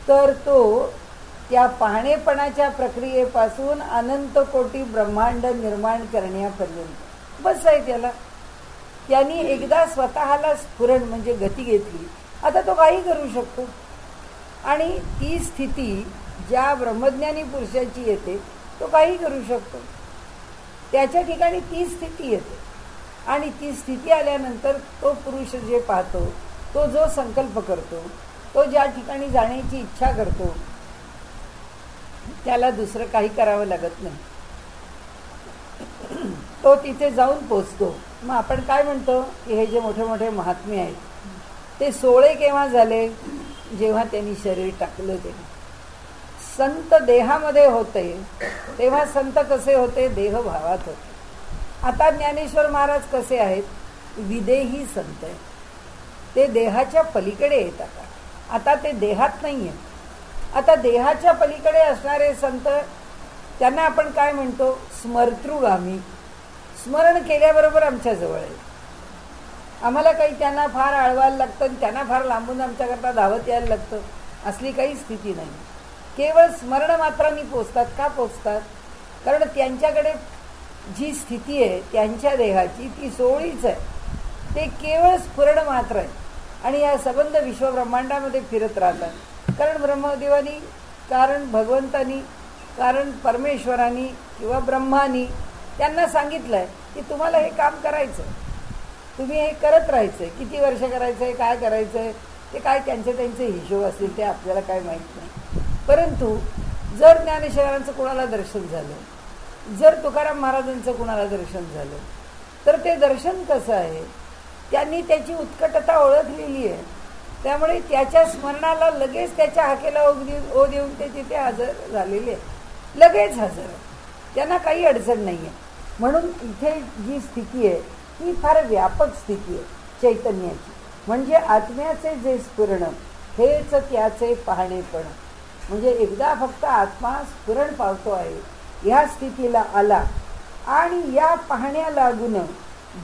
तर तो त्या पाहणेपणाच्या प्रक्रियेपासून अनंत कोटी ब्रह्मांड निर्माण करण्यापर्यंत बस आहे त्याला. त्यांनी एकदा स्वतःला स्फुरण म्हणजे गती घेतली, आता तो काही करू शकतो. आणि ती स्थिती ज्या ब्रह्मज्ञानी पुरुषाची येते तो काही करू शकतो. त्याच्या ठिकाणी ती स्थिती येते. आणि ती स्थिती आल्यानंतर तो पुरुष जे पाहतो, तो जो संकल्प करतो, तो ज्या ठिकाणी जाण्याची इच्छा करतो, त्याला दुसरं काही करावं लागत नाही. तो तिथे जाऊन पोचतो. मग आपण काय म्हणतो की हे जे मोठे मोठे महात्मे आहेत ते 16 केव्हा झाले? जेव्हा त्यांनी शरीर टाकलं. तेव्हा संत देहामध्ये होते. तेव्हा संत कसे होते? देहभावात होते. आता ज्ञानेश्वर महाराज कसे आहेत? विदेही संत आहेत. ते देहाच्या पलीकडे येत. आता ते देहात नाही आहेत. आता देहाच्या पलीकडे असणारे संत, त्यांना आपण काय म्हणतो? स्मर्तृगामी. स्मरण केल्याबरोबर आमच्या जवळ आहे. आम्हाला काही त्यांना फार आळवायला लागतं आणि त्यांना फार लांबून आमच्याकरता धावत यायला लागतं, असली काही स्थिती नाही. केवळ स्मरण मात्रांनी पोचतात. का पोचतात? कारण त्यांच्याकडे जी स्थिती आहे त्यांच्या देहाची ती सोळीच आहे. ते केवळ स्फुरण मात्र आहे आणि या संबंध विश्वब्रह्मांडामध्ये फिरत राहतात. कारण ब्रह्मदेवानी, कारण भगवंतानी, कारण परमेश्वरानी किंवा ब्रह्मानी त्यांना सांगितलं आहे की तुम्हाला हे काम करायचं, तुम्ही हे करत राहायचं. किती वर्ष करायचं आहे, काय करायचं आहे, ते काय त्यांचे हिशोब असतील, ते आपल्याला काय माहीत नाही. परंतु जर ज्ञानेश्वरांचं कुणाला दर्शन झालं, जर तुकाराम महाराजांचं कुणाला दर्शन झालं, तर ते दर्शन कसं आहे? त्यांनी त्याची उत्कटता ओळखलेली आहे. त्यामुळे त्याच्या स्मरणाला लगेच त्याच्या हाकेला ओ देऊन ते तिथे हजर झालेले, लगेच हजर. त्यांना काही अडचण नाही आहे. म्हणून इथे जी स्थिती आहे ही फार व्यापक स्थिती आहे चैतन्याची. म्हणजे आत्म्याचे जे स्फुरण हेच त्याचे पाहणेपण. म्हणजे एकदा फक्त आत्मा स्फुरण पावतो आहे ह्या स्थितीला आला आणि या पाहण्या लागून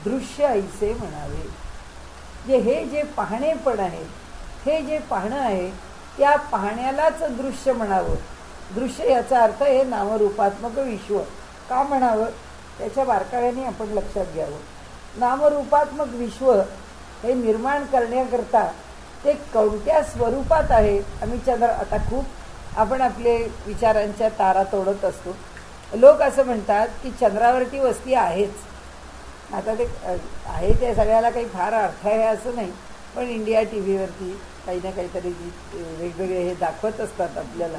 दृश्य ऐसे म्हणावे. हे जे पाहणेपण आहे, हे जे पाहणं आहे त्या पाहण्यालाच दृश्य म्हणावं. दृश्य याचा अर्थ हे नामरूपात्मक विश्व का म्हणावं त्याच्या बारकाव्याने आपण लक्षात घ्यावं. नामरूपात्मक विश्व हे निर्माण करण्याकरता ते कोणत्या स्वरूपात आहे. आम्ही आता खूप आपण आपले विचारांच्या तारा तोडत असतो. लोक असं म्हणतात की चंद्रावरती वस्ती आहेच. आता ते आहे त्या सगळ्याला काही फार अर्थ आहे असं नाही, पण इंडिया टी व्हीवरती काही ना काहीतरी वेगवेगळे हे दाखवत असतात आपल्याला.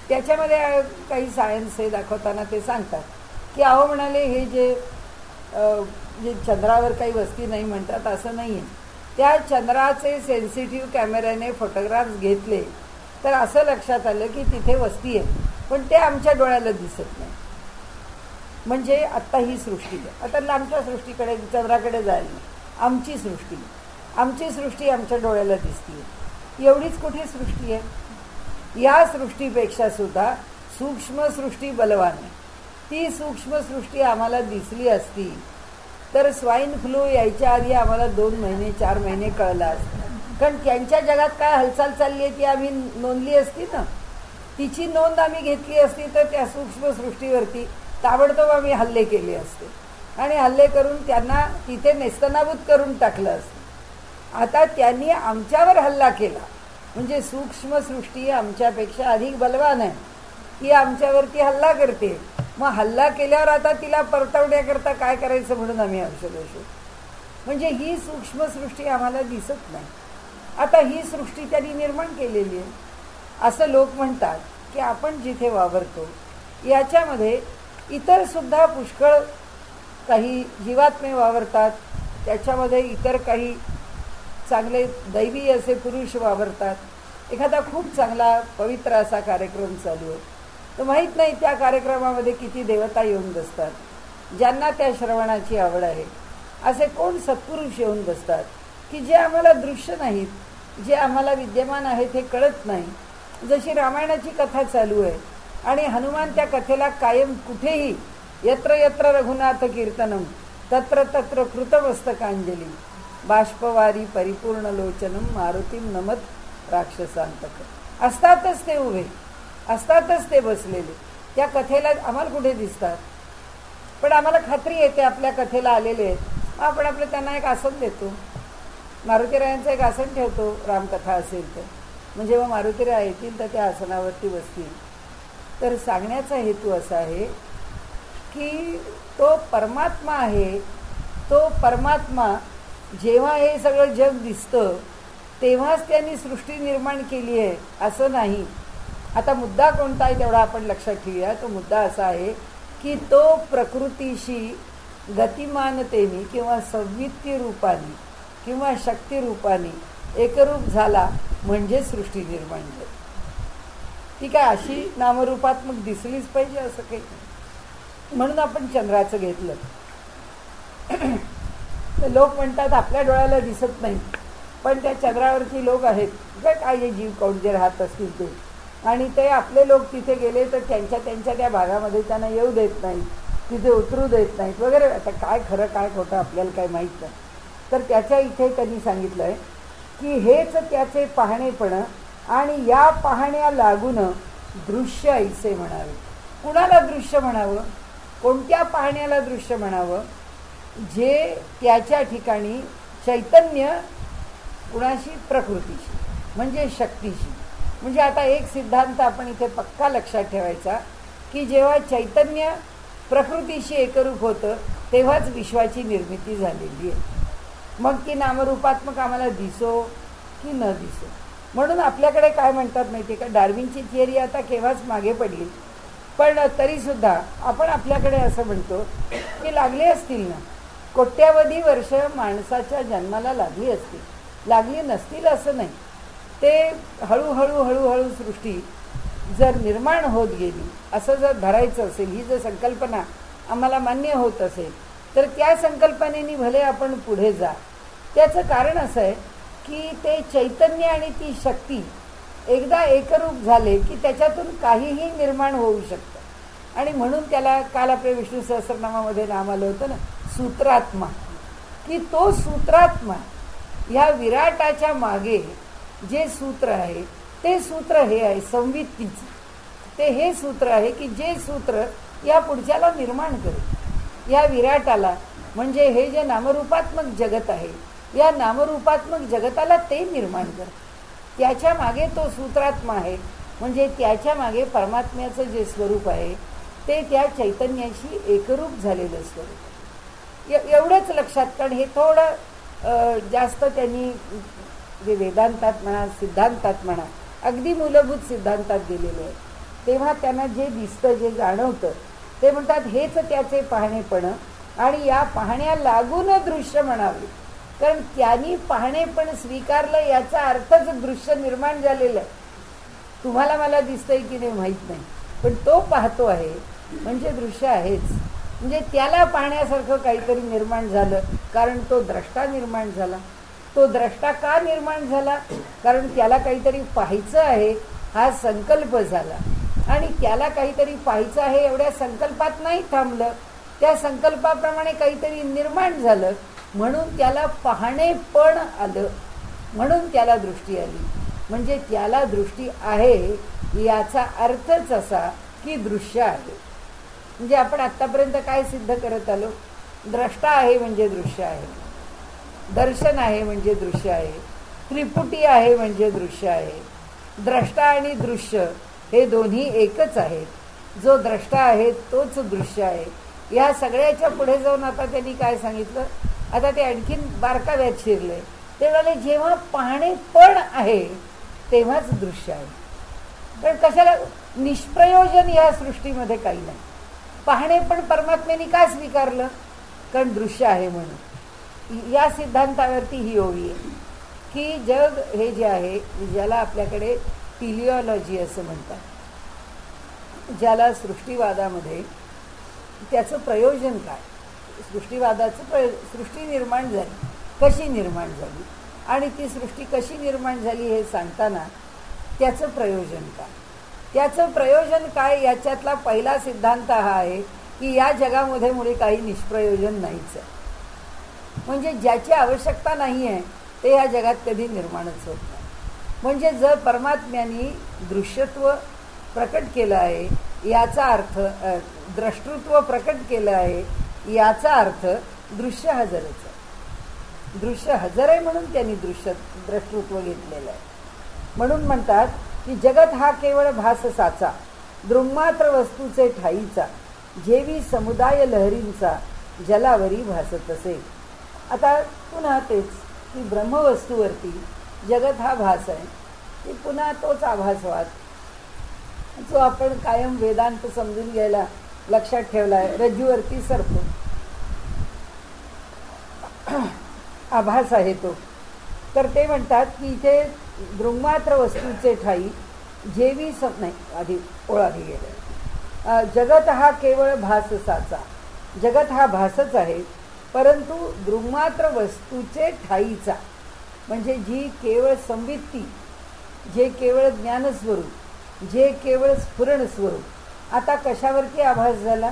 त्याच्यामध्ये काही सायन्स हे दाखवताना ते सांगतात की अहो म्हणाले हे जे चंद्रावर काही वस्ती नाही म्हणतात असं नाही आहे. त्या चंद्राचे सेन्सिटिव्ह कॅमेऱ्याने फोटोग्राफ्स घेतले तर असं लक्षात आलं की तिथे वस्ती आहे, पण ते आमच्या डोळ्याला दिसत नाही. म्हणजे आत्ता ही सृष्टी आहे, आता लांबच्या सृष्टीकडे चंद्राकडे जायला नाही. आमची सृष्टी आमच्या डोळ्याला दिसते. एवढीच कुठे सृष्टी आहे. या सृष्टीपेक्षा सुद्धा सूक्ष्म सृष्टी बलवान आहे. ती सूक्ष्म सृष्टी आम्हाला दिसली असती तर स्वाईन फ्लू यायच्या आधी आम्हाला 2 महिने 4 महिने कळलं असतं. कारण त्यांच्या जगात काय हालचाल चालली आहे ती आम्ही नोंदली असती ना. तिची नोंद आम्ही घेतली असती तर त्या सूक्ष्म सृष्टीवरती ताबडतोब आम्ही हल्ले केले असते आणि हल्ले करून त्यांना तिथे नेस्तनाबूत करून टाकलं असतं. आता त्यांनी आमच्यावर हल्ला केला म्हणजे सूक्ष्म सृष्टी आमच्यापेक्षा अधिक बलवान आहे. ती आमच्यावरती हल्ला करते. मग हल्ला केल्यावर आता तिला परतवण्याकरता काय करायचं म्हणून आम्ही औषध. म्हणजे ही सूक्ष्म सृष्टी आम्हाला दिसत नाही. आता ही सृष्टी त्यांनी निर्माण केलेली आहे. असं लोक म्हणतात की आपण जिथे वावरतो याच्यामध्ये इतर सुद्धा पुष्कळ काही जीवात्मे वावरतात. त्याच्यामध्ये इतर काही चांगले दैवी असे पुरुष वावरतात. एखादा खूप चांगला पवित्र असा कार्यक्रम चालू आहे तर माहीत नाही त्या कार्यक्रमामध्ये किती देवता येऊन बसतात. ज्यांना त्या श्रवणाची आवड आहे असे कोण सत्पुरुष येऊन बसतात की जे आम्हाला दृश्य नाहीत, जे आम्हाला विद्यमान आहेत हे कळत नाही. जशी रामायणाची कथा चालू आहे आणि हनुमान त्या कथेला कायम कुठेही यत्र यत्र रघुनाथ कीर्तनम तत्र तत्र कृतमस्तकांजली बाष्पवारी परिपूर्ण लोचनम मारुतीम नमत राक्षसांतक. असतातच ते उभे, असतातच ते बसलेले. त्या कथेला आम्हाला कुठे दिसतात, पण आम्हाला खात्री येते आपल्या कथेला आलेले आहेत. आपण आपलं त्यांना एक आसन देतो. मारुतीरायांचं एक आसन ठेवतो रामकथा असेल तर, म्हणजे मग मारुतीराय येतील तर त्या आसनावरती बसतील. तर सांगण्याचा हेतू असा आहे की तो परमात्मा आहे. तो परमात्मा जेव्हा हे सगळं जग दिसतं तेव्हाच त्यांनी सृष्टी निर्माण केली आहे असं नाही. आता मुद्दा कोणता आहे तेवढा आपण लक्षात ठेवूया. तो मुद्दा असा आहे की तो प्रकृतीशी गतिमानतेने किंवा संवित्ती रूपाने किंवा शक्ती रूपाने एकरूप झाला म्हणजे सृष्टी निर्माण झाली. ती काय अशी नामरूपात्मक दिसलीच पाहिजे असं काही नाही. म्हणून आपण चंद्राचं घेतलं. तर लोक म्हणतात आपल्या डोळ्याला दिसत नाही, पण त्या चंद्रावरती लोक आहेत काय हे जीव कोण जे राहत असतील ते, आणि ते आपले लोक तिथे गेले तर त्यांच्या त्या भागामध्ये त्यांना येऊ देत नाहीत, तिथे उतरू देत नाहीत वगैरे. आता काय खरं काय खोटं आपल्याला काय माहीत नाही. तर त्याच्या इथे त्यांनी सांगितलं आहे की हेच त्याचे पाहणेपण आणि या पाहण्या लागून दृश्य ऐसे म्हणावे. कुणाला दृश्य म्हणावं, कोणत्या पाहण्याला दृश्य म्हणावं, जे त्याच्या ठिकाणी चैतन्य कुणाशी प्रकृतीशी म्हणजे शक्तीशी. म्हणजे आता एक सिद्धांत आपण इथे पक्का लक्षात ठेवायचा की जेव्हा चैतन्य प्रकृतीशी एकरूप होतं तेव्हाच विश्वाची निर्मिती झालेली आहे. मग ती नामरूपात्मक आम्हाला दिसो की न दिसो. म्हणून आपल्याकडे काय म्हणतात माहिती आहे का, डार्विनची थिअरी आता केव्हाच मागे पडली, पण तरीसुद्धा आपण आपल्याकडे असं म्हणतो की लागले असतील ना, कोट्यावधी वर्ष माणसाच्या जन्माला लागली असतील, लागली नसतील असं नाही. ते हळूहळू हळूहळू सृष्टी जर निर्माण होत गेली असं जर धरायचं असेल, ही जर संकल्पना आम्हाला मान्य होत असेल तर त्या संकल्पनेने भले आपण पुढे जा. त्याचं कारण असं आहे की ते चैतन्य आणि ती शक्ती एकदा एकरूप झाले की त्याच्यातून काहीही निर्माण होऊ शकतं. आणि म्हणून त्याला काल आपल्या विष्णू सहस्रनामामध्ये नाम आलं होतं ना, सूत्रात्मा. की तो सूत्रात्मा ह्या विराटाच्या मागे जे सूत्र आहे ते सूत्र हे आहे संवित्तीचं. ते हे सूत्र आहे की जे सूत्र या पुढच्याला निर्माण करेल. या विराटाला म्हणजे हे जे नामरूपात्मक जगत आहे या नामरूपात्मक जगताला ते निर्माण करतं. त्याच्या मागे तो सूत्रात्मा आहे. म्हणजे त्याच्या मागे परमात्म्याचं जे स्वरूप आहे ते त्या चैतन्याशी एकरूप झालेलं स्वरूप. एवढंच लक्षात. कारण हे थोडं जास्त त्यांनी जे वेदांतात म्हणा सिद्धांतात म्हणा अगदी मूलभूत सिद्धांतात दिलेले आहे. तेव्हा त्यांना जे दिसतं जे जाणवतं ते म्हणतात हेच त्याचे पाहणेपण आणि या पाहण्या लागून दृश्य म्हणावे. कारण त्यांनी पाहणेपण स्वीकारलं याचा अर्थच दृश्य निर्माण झालेलं आहे. तुम्हाला मला दिसतंय की नाही माहीत नाही, पण तो पाहतो आहे म्हणजे दृश्य आहेच. म्हणजे त्याला पाहण्यासारखं काहीतरी निर्माण झालं कारण तो द्रष्टा निर्माण झाला. तो द्रष्टा का निर्माण झाला? कारण त्याला काहीतरी पाहायचं आहे हा संकल्प झाला. आणि त्याला काहीतरी पाहायचं आहे एवढ्या संकल्पात नाही थांबलं, त्या संकल्पाप्रमाणे काहीतरी निर्माण झालं म्हणून त्याला पाहणे पण आलं. म्हणून त्याला दृष्टी आली. म्हणजे त्याला दृष्टी आहे याचा अर्थच असा की दृश्य आहे. म्हणजे आपण आत्तापर्यंत काय सिद्ध करत आलो? द्रष्टा आहे म्हणजे दृश्य आहे, दर्शन आहे म्हणजे दृश्य आहे, त्रिपुटी आहे म्हणजे दृश्य आहे. द्रष्टा आणि दृश्य हे दोन्ही एकच आहेत. जो द्रष्टा आहे तोच दृश्य आहे. या सगळ्याच्या पुढे जाऊन आता त्यांनी काय सांगितलं? आता ते आणखीन बारकाव्यात शिरले. ते म्हणाले जेव्हा पाहणे पण आहे तेव्हाच दृश्य आहे. पण कशाला? निष्प्रयोजन या सृष्टीमध्ये काही नाही. पाहणे पण परमात्म्याने का स्वीकारलं? कारण दृश्य आहे म्हणून. या सिद्धांतावरती ही ओळी आहे की जग हे जे आहे ज्याला आपल्याकडे टिलिओलॉजी असं म्हणतात, ज्याला सृष्टीवादामध्ये त्याचं प्रयोजन काय? सृष्टीवादाचं सृष्टी निर्माण झाली, कशी निर्माण झाली आणि ती सृष्टी कशी निर्माण झाली हे सांगताना त्याचं प्रयोजन काय? त्याचं प्रयोजन काय याच्यातला पहिला सिद्धांत हा आहे की या जगामध्ये मुळे काही निष्प्रयोजन नाहीच आहे. म्हणजे ज्याची आवश्यकता नाही आहे ते या जगात कधी निर्माणच होत नाही. म्हणजे जर परमात्म्याने दृश्यत्व प्रकट केलं आहे याचा अर्थ द्रष्टृत्व प्रकट केलं आहे याचा अर्थ दृश्य हजरच आहे. दृश्य हजर आहे म्हणून त्यांनी द्रष्टृत्व घेतलेलं आहे. म्हणून म्हणतात की जगत हा केवळ भास साचा, दृंगमात्र वस्तूचे ठाईचा, जेवी समुदाय लहरींचा जलावरी भासत असे. आता पुन्हा तेच की ब्रह्मवस्तूवरती जगत हा भास आहे, की पुन्हा तोच आभासवाद जो आपण कायम वेदांत समजून घ्यायला लक्षात ठेवला आहे. रज्जूवरती सर्प आभास आहे तो. तर ते म्हणतात की इथे दृंगमात्र वस्तूचे ठाई जेवी नाही आधी ओळाधी गेले. जगत हा केवळ भास साचा, जगत हा भासच आहे परंतु दृंगमात्र वस्तूचे ठाईचा म्हणजे जी केवळ संवित्ती, जे केवळ ज्ञानस्वरूप, जे केवळ स्फुरण स्वरूप. आता कशावरती आभास झाला?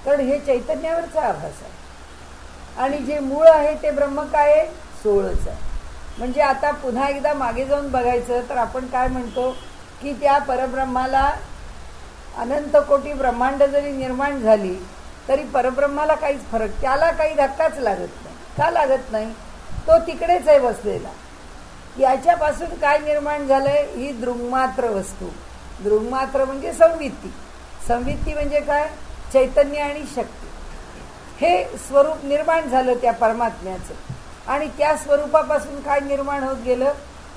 कारण हे चैतन्यावरचा आभास आहे आणि जे मूळ आहे ते ब्रह्म काय आहे? सोळच आहे. म्हणजे आता पुन्हा एकदा मागे जाऊन बघायचं तर आपण काय म्हणतो की त्या परब्रह्माला अनंत कोटी ब्रह्मांड जरी निर्माण झाली तरी परब्रह्माला काहीच फरक, त्याला काही धक्काच लागत नाही. का लागत नाही? तो तिकडेच आहे बसलेला. याच्यापासून काय निर्माण झालंय? ही दृंगमात्र वस्तू. दृंगमात्र म्हणजे संवित्ती. संवित्ती म्हणजे काय? चैतन्य आणि शक्ती. हे स्वरूप निर्माण झालं त्या परमात्म्याचं आणि त्या स्वरूपापासून काय निर्माण होत गेलं?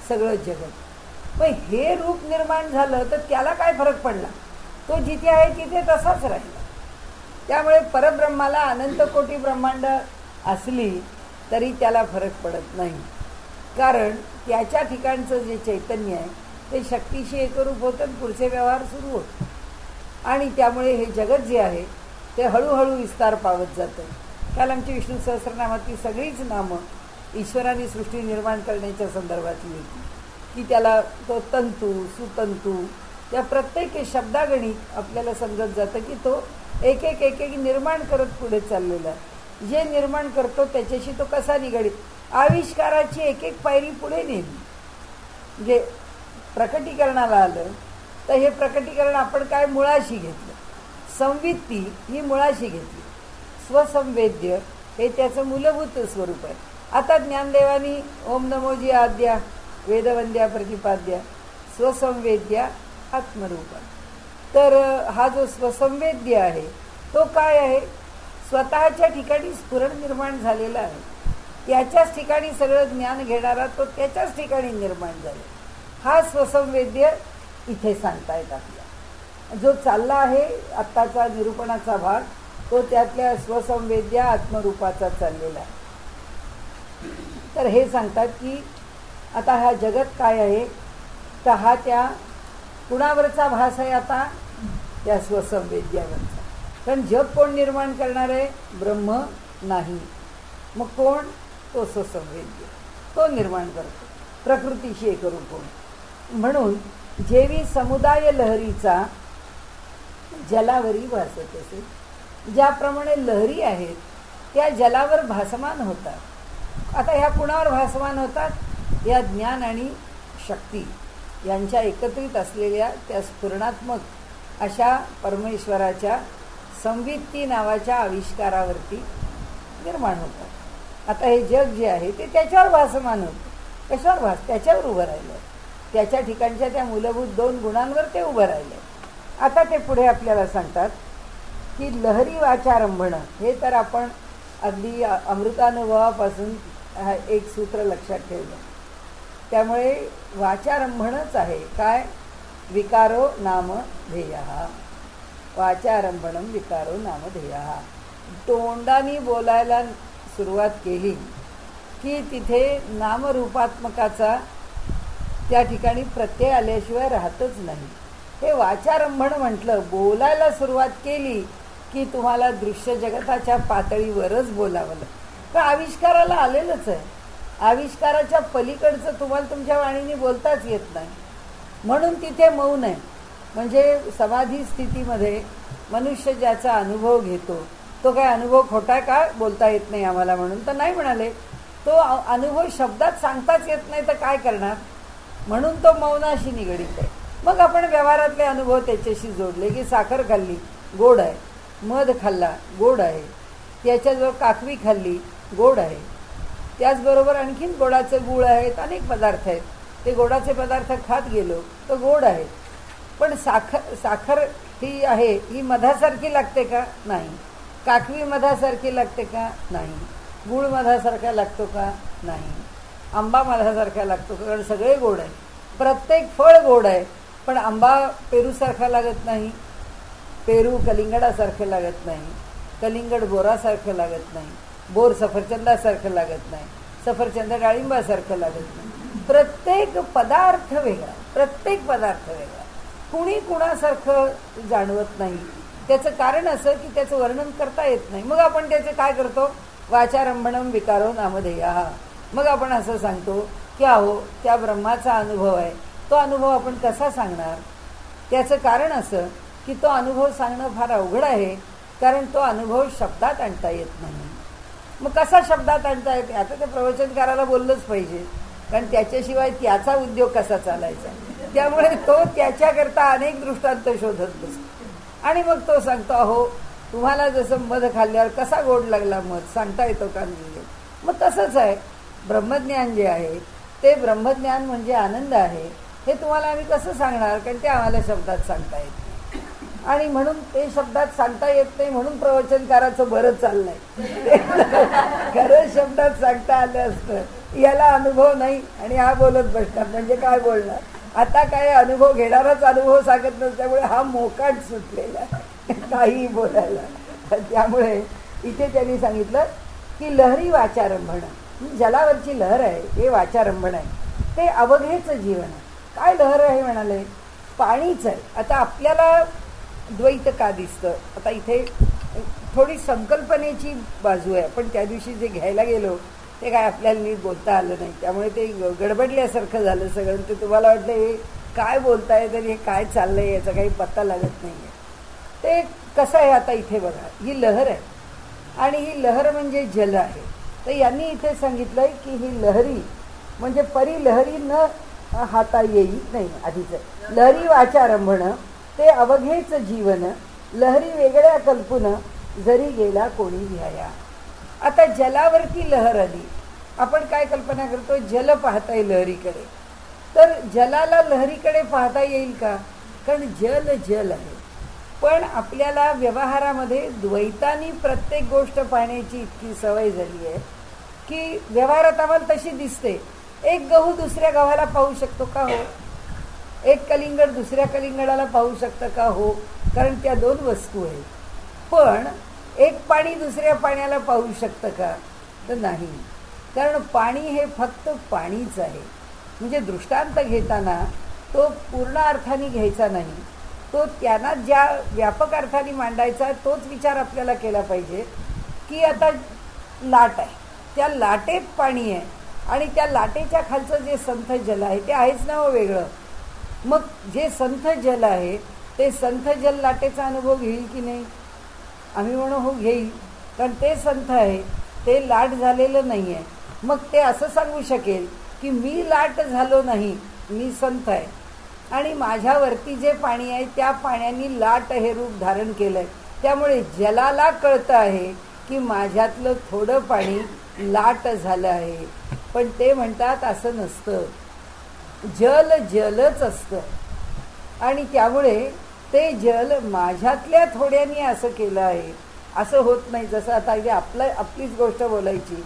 सगळं जगत. पण हे रूप निर्माण झालं तर त्याला काय फरक पडला? तो जिथे आहे तिथे तसाच राहिला. त्यामुळे परब्रह्माला अनंत कोटी ब्रह्मांड असली तरी त्याला फरक पडत नाही. कारण त्याच्या ठिकाणचं जे चैतन्य आहे ते शक्तीशी एकरूप होतं आणि पुढचे व्यवहार सुरू होतात. आणि त्यामुळे हे जगत जे आहे ते हळूहळू विस्तार पावत जातं. काल आमची विष्णू सहस्रनामातली सगळीच नामं ईश्वराने सृष्टी निर्माण करण्याच्या संदर्भातली होती, की त्याला तो तंतू सुतंतू या प्रत्येक शब्दागणिक आपल्याला समजत जातं की तो एक एक एक एक निर्माण करत पुढे चाललेला आहे. जे निर्माण करतो त्याच्याशी तो कसा निगडीत, आविष्काराची एक एक पायरी पुढे नेली. म्हणजे प्रकटीकरणाला आलं तर हे प्रकटीकरण आपण काय मुळाशी घेतलं, संवित्ती ही मुळाशी घेतली, स्वसंवेद्य हे त्याचं मूलभूत स्वरूप आहे. आता ज्ञानदेवानी ओम नमोजी आद्या वेदवंद्या प्रतिपाद्या स्वसंवेद्या आत्मरूपा. तर हा जो स्वसंवेद्य आहे तो काय आहे, स्वतःच्या ठिकाणी स्फुरण निर्माण झालेला आहे, त्याच्याच ठिकाणी सगळं ज्ञान घेणारा तो त्याच्याच ठिकाणी निर्माण झाला. हा स्वसंवेद्य इथे सांगतायत आपल्या. जो चालला आहे आत्ताचा निरूपणाचा भाग तो त्यातल्या स्वसंवेद्या आत्मरूपाचा चाललेला आहे. तर हे सांगतात की आता हा जगत काय आहे, तर हा त्या कुणावरचा भास आहे, आता त्या स्वसंवेद्यावरचा. कारण जग कोण निर्माण करणार आहे, ब्रह्म नाही, मग कोण, तो स्वसंवेद्य, तो निर्माण करतो प्रकृतीशी एकरूप होऊन. म्हणून जेवी समुदाय लहरीचा जलावरी भासत असेल, ज्याप्रमाणे लहरी आहेत त्या जलावर भासमान होतात. आता ह्या कुणावर भासमान होतात, या ज्ञान आणि शक्ती यांच्या एकत्रित असलेल्या त्या स्फुरणात्मक अशा परमेश्वराच्या संवित्ती नावाच्या आविष्कारावरती निर्माण होतात. आता हे जग जे आहे ते त्याच्यावर भासमान होतं. कशावर भास, त्याच्यावर उभं राहिलं, त्याच्या ठिकाणच्या त्या मूलभूत दोन गुणांवर ते उभं राहिलं. आता ते पुढे आपल्याला सांगतात की लहरी वाचारंभणं, हे तर आपण अगदी अमृतानुभवापासून एक सूत्र लक्षात ठेवलं. त्यामुळे वाचारंभणच आहे काय, विकारो नाम ध्येयः, वाचारंभणं विकारो नाम ध्येयः. तोंडाने बोलायला सुरुवात केली की तिथे नामरूपात्मकाचा त्या ठिकाणी प्रत्यय आल्याशिवाय राहतच नाही. हे वाचारंभण म्हटलं, बोलायला सुरुवात केली की तुम्हाला दृश्य जगताच्या पातळीवरच बोलावं लागतं. तर आविष्काराला आलेलंच आहे, आविष्काराच्या पलीकडचं तुम्हाला तुमच्या वाणीने बोलताच येत नाही. म्हणून तिथे मौन आहे. म्हणजे समाधी स्थितीमध्ये मनुष्य ज्याचा अनुभव घेतो तो काय अनुभव खोटा का, बोलता येत नाही आम्हाला म्हणून तर नाही म्हणाले. तो अनुभव शब्दात सांगताच येत नाही तर काय करणार, म्हणून तो मौनाशी निगडीत आहे. मग आपण व्यवहारातले अनुभव त्याच्याशी जोडले की साखर खाल्ली गोड आहे, मध खाल्ला गोड आहे, त्याच्याजवळ काकवी खाल्ली गोड आहे, त्याचबरोबर आणखीन गोडाचे गुळ आहेत, अनेक पदार्थ आहेत, ते गोडाचे पदार्थ खात गेलो तर गोड आहेत. पण साखर ही आहे ही मधासारखी लागते का, नाही. काकवी मधासारखी लागते का, नाही. गुळ मधासारखा लागतो का, नाही. आंबा मधासारखा लागतो का, कारण सगळे गोड आहे, प्रत्येक फळ गोड आहे. पण आंबा पेरूसारखा लागत नाही, पेरू कलिंगडासारखं लागत नाही, कलिंगड बोरासारखं लागत नाही, बोर सफरचंदासारखं लागत नाही, सफरचंद डाळिंबासारखं लागत नाही. प्रत्येक पदार्थ वेगळा, प्रत्येक पदार्थ वेगळा, कुणी कुणासारखं जाणवत नाही. त्याचं कारण असं की त्याचं वर्णन करता येत नाही. मग आपण त्याचे काय करतो, वाचारंभणं विकारो नामधेयः. मग आपण असं सांगतो की अहो त्या ब्रह्माचा अनुभव आहे, तो अनुभव आपण कसा सांगणार. त्याचं कारण असं की तो अनुभव सांगणं फार अवघड आहे, कारण तो अनुभव शब्दात आणता येत नाही. मग कसा शब्दात आणता येते, आता त्या प्रवचनकाराला बोललंच पाहिजे, कारण त्याच्याशिवाय त्याचा उद्योग कसा चालायचा. त्यामुळे तो त्याच्याकरता अनेक दृष्टांत शोधत बसतो आणि मग तो सांगतो अहो तुम्हाला जसं मध खाल्ल्यावर कसा गोड लागला मध, सांगता येतो का नाही. मग तसंच आहे ब्रह्मज्ञान जे आहे ते ब्रह्मज्ञान म्हणजे आनंद आहे, हे तुम्हाला आम्ही कसं सांगणार, कारण ते आम्हाला शब्दात सांगता येत नाही. आणि म्हणून ते शब्दात सांगता येत नाही म्हणून प्रवचनकाराचं बरं चाललंय. खरं शब्दात सांगता आलं असतं, याला अनुभव नाही आणि हा बोलत बसणार म्हणजे काय बोलणार. आता काय अनुभव घेणाराच अनुभव सांगत नसल्यामुळे हा मोकाट सुटलेला आहे काहीही बोलायला. त्यामुळे इथे त्यांनी सांगितलं की लहरी वाचारंभणं, जलावरची लहर आहे हे वाचारंभण आहे, ते अवघेचं जीवन आहे. काय लहर आहे म्हणाले, पाणीच आहे. आता आपल्याला द्वैत का दिसतं, आता इथे थोडी संकल्पनेची बाजू आहे. पण त्या दिवशी जे घ्यायला गेलो ते काय आपल्याला नीट बोलता आलं नाही, त्यामुळे ते गडबडल्यासारखं झालं सगळं. ते तुम्हाला वाटलं हे काय बोलताय तर हे काय चाललंय याचा काही पत्ता लागत नाही आहे. ते कसं आहे आता इथे बघा, ही लहर आहे आणि ही लहर म्हणजे जल आहे. तर यांनी इथे सांगितलंय की ही लहरी म्हणजे परी लहरी न हाता येई नाही. आधीचं लहरी वाचारंभण ते अवघेच जीवन, लहरी वेगळ्या कल्पन जरी गेला कोणी घ्याया. आता जलावरती लहर आली, आपण काय कल्पना करतो, जल पाहताय लहरीकडे, तर जलाला लहरीकडे पाहता येईल का? कारण जल जल आहे. पण आपल्याला व्यवहारामध्ये द्वैतानी प्रत्येक गोष्ट पाहण्याची इतकी सवय झाली आहे की व्यवहारात आम्हाला तशी दिसते. एक गहू दुसऱ्या गव्हाला पाहू शकतो का? हो. एक कलिंगड दुसऱ्या कलिंगडाला पाहू शकतं का? हो. कारण त्या दोन वस्तू आहेत. पण एक पाणी दुसऱ्या पाण्याला पाहू शकतं का? तर नाही. कारण पाणी हे फक्त पाणीच आहे. म्हणजे दृष्टांत घेताना तो पूर्ण अर्थाने घ्यायचा नाही, तो त्यांना ज्या व्यापक अर्थाने मांडायचा तोच विचार आपल्याला केला पाहिजे. की आता लाट आहे, त्या लाटेत पाणी आहे आणि त्या लाटेच्या खालचं जे संथ जल आहे ते आहेच ना हो वेगळं. मग जे संथ जल आहे ते संथ जल लाटेचा अनुभव घेईल की नाही? आम्ही म्हणू हो घेईल, कारण ते संथ आहे, ते लाट झालेलं नाही आहे. मग ते असं सांगू शकेल की मी लाट झालो नाही, मी संथ आहे आणि माझ्यावरती जे पाणी आहे त्या पाण्याने लाट हे रूप धारण केलं आहे. त्यामुळे जलाला कळतं आहे की माझ्यातलं थोडं पाणी लाट झालं आहे. पण ते म्हणतात असं नसतं, जल जलच असतं आणि त्यामुळे ते जल माझ्यातल्या थोड्याने असं केलं आहे, असं होत नाही. जसं आता आपलीच गोष्ट बोलायची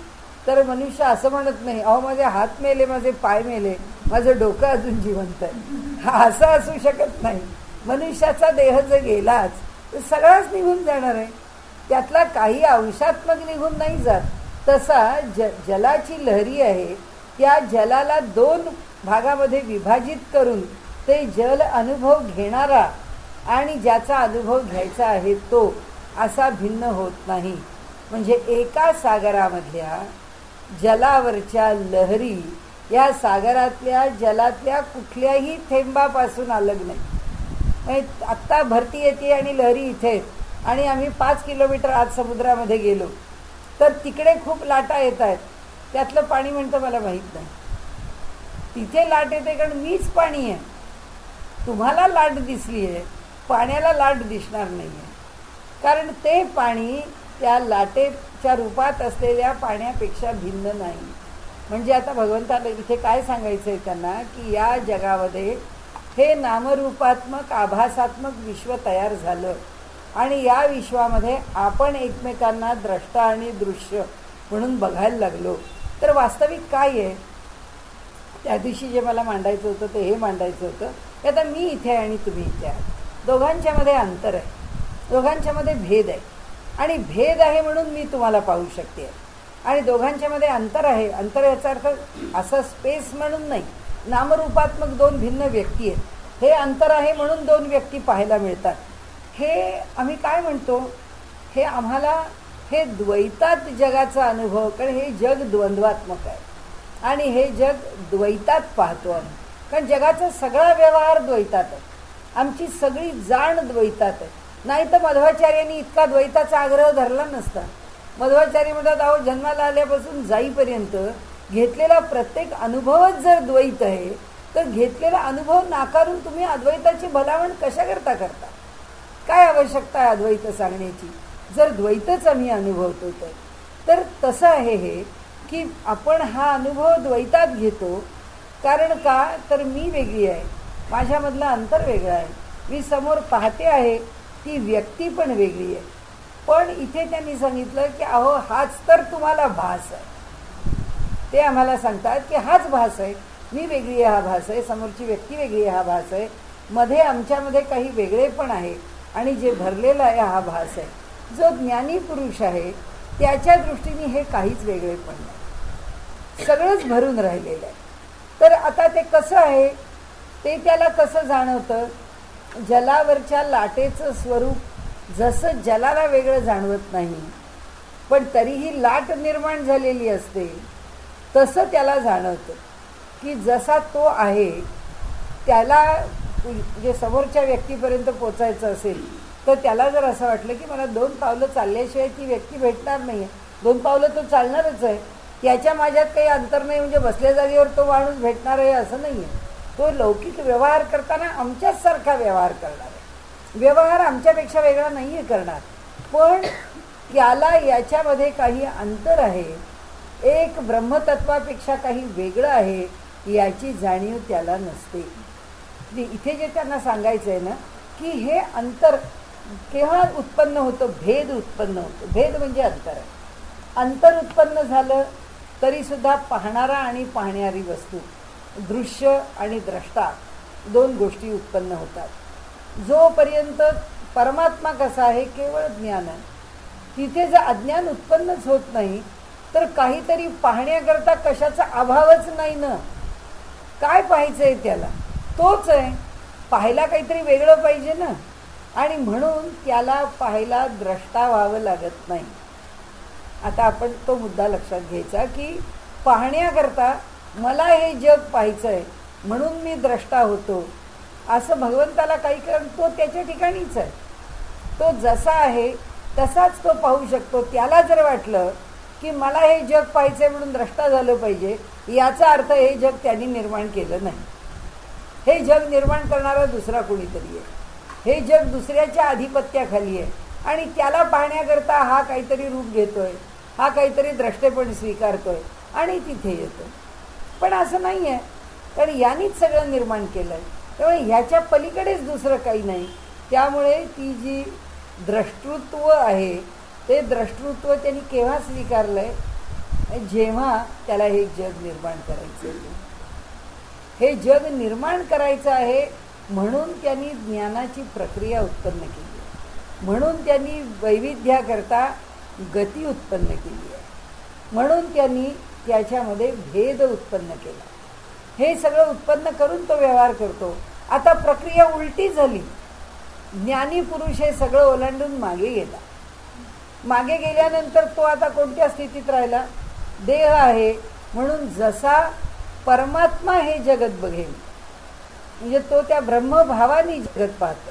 तर मनुष्य असं म्हणत नाही, अहो माझे हात मेले, माझे पाय मेले, माझं डोकं अजून जिवंत आहे. हा असं असू शकत नाही. मनुष्याचा देह जर गेलाच तर सगळाच निघून जाणार आहे, त्यातला काही अंशात्मक निघून नाही जात. तसा जलाची लहरी आहे, त्या जलाला दोन भागामध्ये विभाजित करून ते जल अनुभव घेणारा आणि ज्याचा अनुभव घ्यायचा आहे तो असा भिन्न होत नाही. म्हणजे एका सागरामधल्या जलावरच्या लहरी या सागरातल्या जलातल्या कुठल्याही थेंबापासून अलग नाही. आत्ता भरती येते आणि लहरी इथे आणि आम्ही 5 किलोमीटर आत समुद्रामध्ये गेलो तर तिकडे खूप लाटा येत आहेत, त्यातलं पाणी म्हणतं मला माहीत नाही. तिथे लाट येते कारण मीच पाणी आहे. तुम्हाला लाट दिसली आहे, पाण्याला लाट दिसणार नाही आहे, कारण ते पाणी त्या लाटेच्या रूपात असलेल्या पाण्यापेक्षा भिन्न नाही. म्हणजे आता भगवंताला इथे काय सांगायचं आहे त्यांना की या जगामध्ये हे नामरूपात्मक आभासात्मक विश्व तयार झालं आणि या विश्वामध्ये आपण एकमेकांना द्रष्टा आणि दृश्य म्हणून बघायला लागलो. तर वास्तविक काय आहे? त्या दिवशी जे मला मांडायचं होतं ते हे मांडायचं होतं की आता मी इथे आहे आणि तुम्ही इथे आहात, दोघांच्यामध्ये अंतर आहे, दोघांच्यामध्ये भेद आहे आणि भेद आहे म्हणून मी तुम्हाला पाहू शकते आणि दोघांच्यामध्ये अंतर आहे. अंतर याचा अर्थ असं स्पेस म्हणून नाही, नामरूपात्मक दोन भिन्न व्यक्ती आहेत, हे अंतर आहे म्हणून दोन व्यक्ती पाहायला मिळतात. हे आम्ही काय म्हणतो, हे आम्हाला हे द्वैतात जगाचा अनुभव, कारण हे जग द्वंद्वात्मक आहे आणि हे जग द्वैतात पाहतो आम्ही. कारण जगाचा सगळा व्यवहार द्वैतात आहे, आमची सगळी जाण द्वैतात आहे. नाही तर मध्वाचार्यांनी इतका द्वैताचा आग्रह धरला नसता. मध्वाचार्य म्हणतात अहो जन्माला आल्यापासून जाईपर्यंत घेतलेला प्रत्येक अनुभवच जर द्वैत आहे तर घेतलेला अनुभव नाकारून तुम्ही अद्वैताची भलावण कशा करता? काय आवश्यकता आहे अद्वैत सांगण्याची जर द्वैतच आम्ही अनुभवतो तर तसं आहे हे की आपण हा अनुभव द्वैतात घेतो. कारण का? तर मी वेगळी आहे, माझ्यामधलं अंतर वेगळं आहे, मी समोर पाहते आहे, ती व्यक्ती पण वेगळी आहे. पण इथे त्यांनी सांगितलं की अहो हाच तर तुम्हाला भास आहे. ते आम्हाला सांगतात की हाच भास आहे, मी वेगळी आहे हा भास आहे, समोरची व्यक्ती वेगळी आहे हा भास आहे, मध्ये आमच्यामध्ये काही वेगळे पण आहे आणि जे भरलेलं आहे हा भास आहे. जो ज्ञानी पुरुष आहे त्याच्या दृष्टीने हे काहीच वेगळे पण नाही, सगळंच भरून राहिलेलं आहे. तर आता ते कसं आहे ते त्याला कसं जाणवतं? जलावरच्या लाटेचं स्वरूप जसं जलाला वेगळं जाणवत नाही, पण तरीही लाट निर्माण झालेली असते, तसं त्याला जाणवतं की जसा तो आहे त्याला जे समोरच्या व्यक्तीपर्यंत पोचायचं असेल तर त्याला जर असं वाटलं की मला 2 पावलं चालल्याशिवाय ती व्यक्ती भेटणार नाही आहे, 2 पावलं तो चालणारच आहे, त्याच्या माझ्यात काही अंतर नाही, म्हणजे बसल्या जागेवर तो माणूस भेटणार आहे असं नाही आहे. तो लौकिक व्यवहार करताना आमच्याच सारखा व्यवहार करणार आहे, व्यवहार आमच्यापेक्षा वेगळा नाही आहे करणार, पण त्याला याच्यामध्ये काही अंतर आहे, एक ब्रह्मतत्वापेक्षा काही वेगळं आहे याची जाणीव त्याला नसते. इथे जे त्यांना सांगायचं आहे ना की हे अंतर केव्हा उत्पन्न होतं, भेद उत्पन्न होतं. भेद म्हणजे अंतर आहे. अंतर उत्पन्न झालं तरीसुद्धा पाहणारा आणि पाहणारी वस्तू, दृश्य आणि द्रष्टा 2 गोष्टी उत्पन्न होतात. जोपर्यंत परमात्मा कसा आहे केवळ ज्ञान आहे, तिथे जर अज्ञान उत्पन्नच होत नाही तर काहीतरी पाहण्याकरता कशाचा अभावच नाही ना. काय पाहायचं आहे त्याला, तोच आहे. पाहायला काहीतरी वेगळं पाहिजे ना, आणि म्हणून त्याला पाहायला द्रष्टा व्हावं लागत नाही. आता आपण तो मुद्दा लक्षात घ्यायचा की पाहण्याकरता मला हे जग पाहायचं आहे म्हणून मी द्रष्टा होतो असं भगवंताला काही कारण तो त्याच्या ठिकाणीच आहे. तो जसा आहे तसाच तो पाहू शकतो. त्याला जर वाटलं की मला हे जग पाहायचं आहे म्हणून द्रष्टा झालं पाहिजे, याचा अर्थ हे जग त्यांनी निर्माण केलं नाही. हे जग निर्माण करणारा दुसरा कोणीतरी आहे. हे जग दुसऱ्याच्या आधिपत्याखाली आहे आणि त्याला पाहण्याकरता हा काहीतरी रूप घेतोय, हा काहीतरी द्रष्टेपण स्वीकारतोय आणि तिथे येतो. पण असं नाही आहे, कारण यांनीच सगळं निर्माण केलं आहे. त्यामुळे ह्याच्या पलीकडेच दुसरं काही नाही. त्यामुळे ती जी द्रष्टृत्व आहे ते द्रष्टृत्व त्यांनी केव्हा स्वीकारलं आहे, जेव्हा त्याला हे जग निर्माण करायचं आहे. हे जग निर्माण करायचं आहे म्हणून त्यांनी ज्ञानाची प्रक्रिया उत्पन्न केली आहे, म्हणून त्यांनी वैविध्याकरता गती उत्पन्न केली आहे, म्हणून त्यांनी त्याच्यामध्ये भेद उत्पन्न केला. हे सगळं उत्पन्न करून तो व्यवहार करतो. आता प्रक्रिया उलटी झाली. ज्ञानी पुरुष हे सगळं ओलांडून मागे गेला. मागे गेल्यानंतर तो आता कोणत्या स्थितीत राहिला, देह आहे म्हणून जसा परमात्मा हे जगत बघेल, म्हणजे तो त्या ब्रह्मभावाने जगत पाहतो.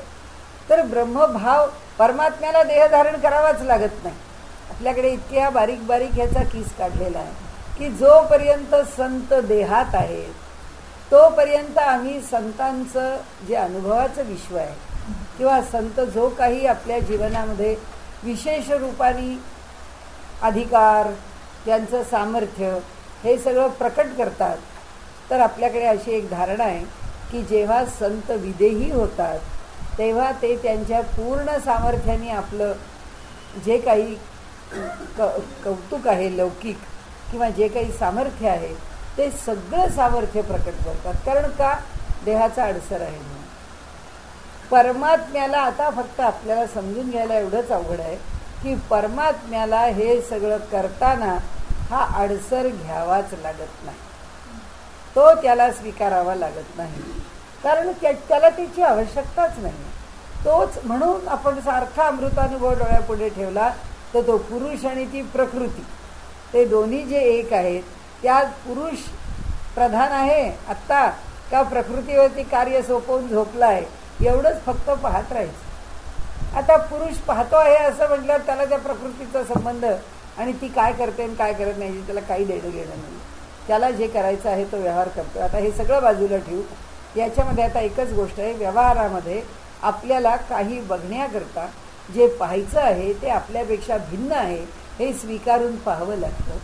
तर ब्रह्मभाव परमात्म्याला देह धारण करावाच लागत नाही. आपल्याकडे इतक्या बारीक बारीक ह्याचा किस काढलेला आहे की जोपर्यंत संत देहात आहेत तोपर्यंत आम्ही संतांचं जे अनुभवाचं विश्व आहे किंवा संत जो काही आपल्या जीवनामध्ये विशेष रूपाने अधिकार, त्यांचं सामर्थ्य हे सगळं प्रकट करतात, तर आपल्याकडे अशी एक धारणा आहे की जेव्हा संत विदेही होतात तेव्हा ते त्यांच्या पूर्ण सामर्थ्याने आपलं जे काही कौतुक आहे लौकिक किंवा जे काही सामर्थ्य आहे ते सगळं सामर्थ्य प्रकट करतात. कारण का, देहाचा अडसर आहे म्हणून. परमात्म्याला आता फक्त आपल्याला समजून घ्यायला एवढंच अवघड आहे की परमात्म्याला हे सगळं करताना हा अडसर घ्यावाच लागत नाही, तो त्याला स्वीकारावा लागत नाही, कारण त्याला त्याची आवश्यकताच नाही. तोच म्हणून आपण सारखा अमृतानुभव डोळ्यापुढे ठेवला तर तो पुरुष आणि ती प्रकृती ते दोन्ही जे एक आहेत, त्यात पुरुष प्रधान आहे आत्ता का प्रकृतीवरती कार्य सोपवून झोपला आहे एवढंच फक्त पाहत राहायचं. आता पुरुष पाहतो आहे असं म्हटल्यावर त्याला त्या प्रकृतीचा संबंध आणि ती काय करते आणि काय करत नाही त्याला काही देणं घेणं नाही. त्याला जे करायचं आहे तो व्यवहार करतो. आता हे सगळं बाजूला ठेवू. याच्यामध्ये आता एकच गोष्ट आहे, व्यवहारामध्ये आपल्याला काही बघण्याकरता जे पाहायचं आहे ते आपल्यापेक्षा भिन्न आहे हे स्वीकारून पाहावं लागतं.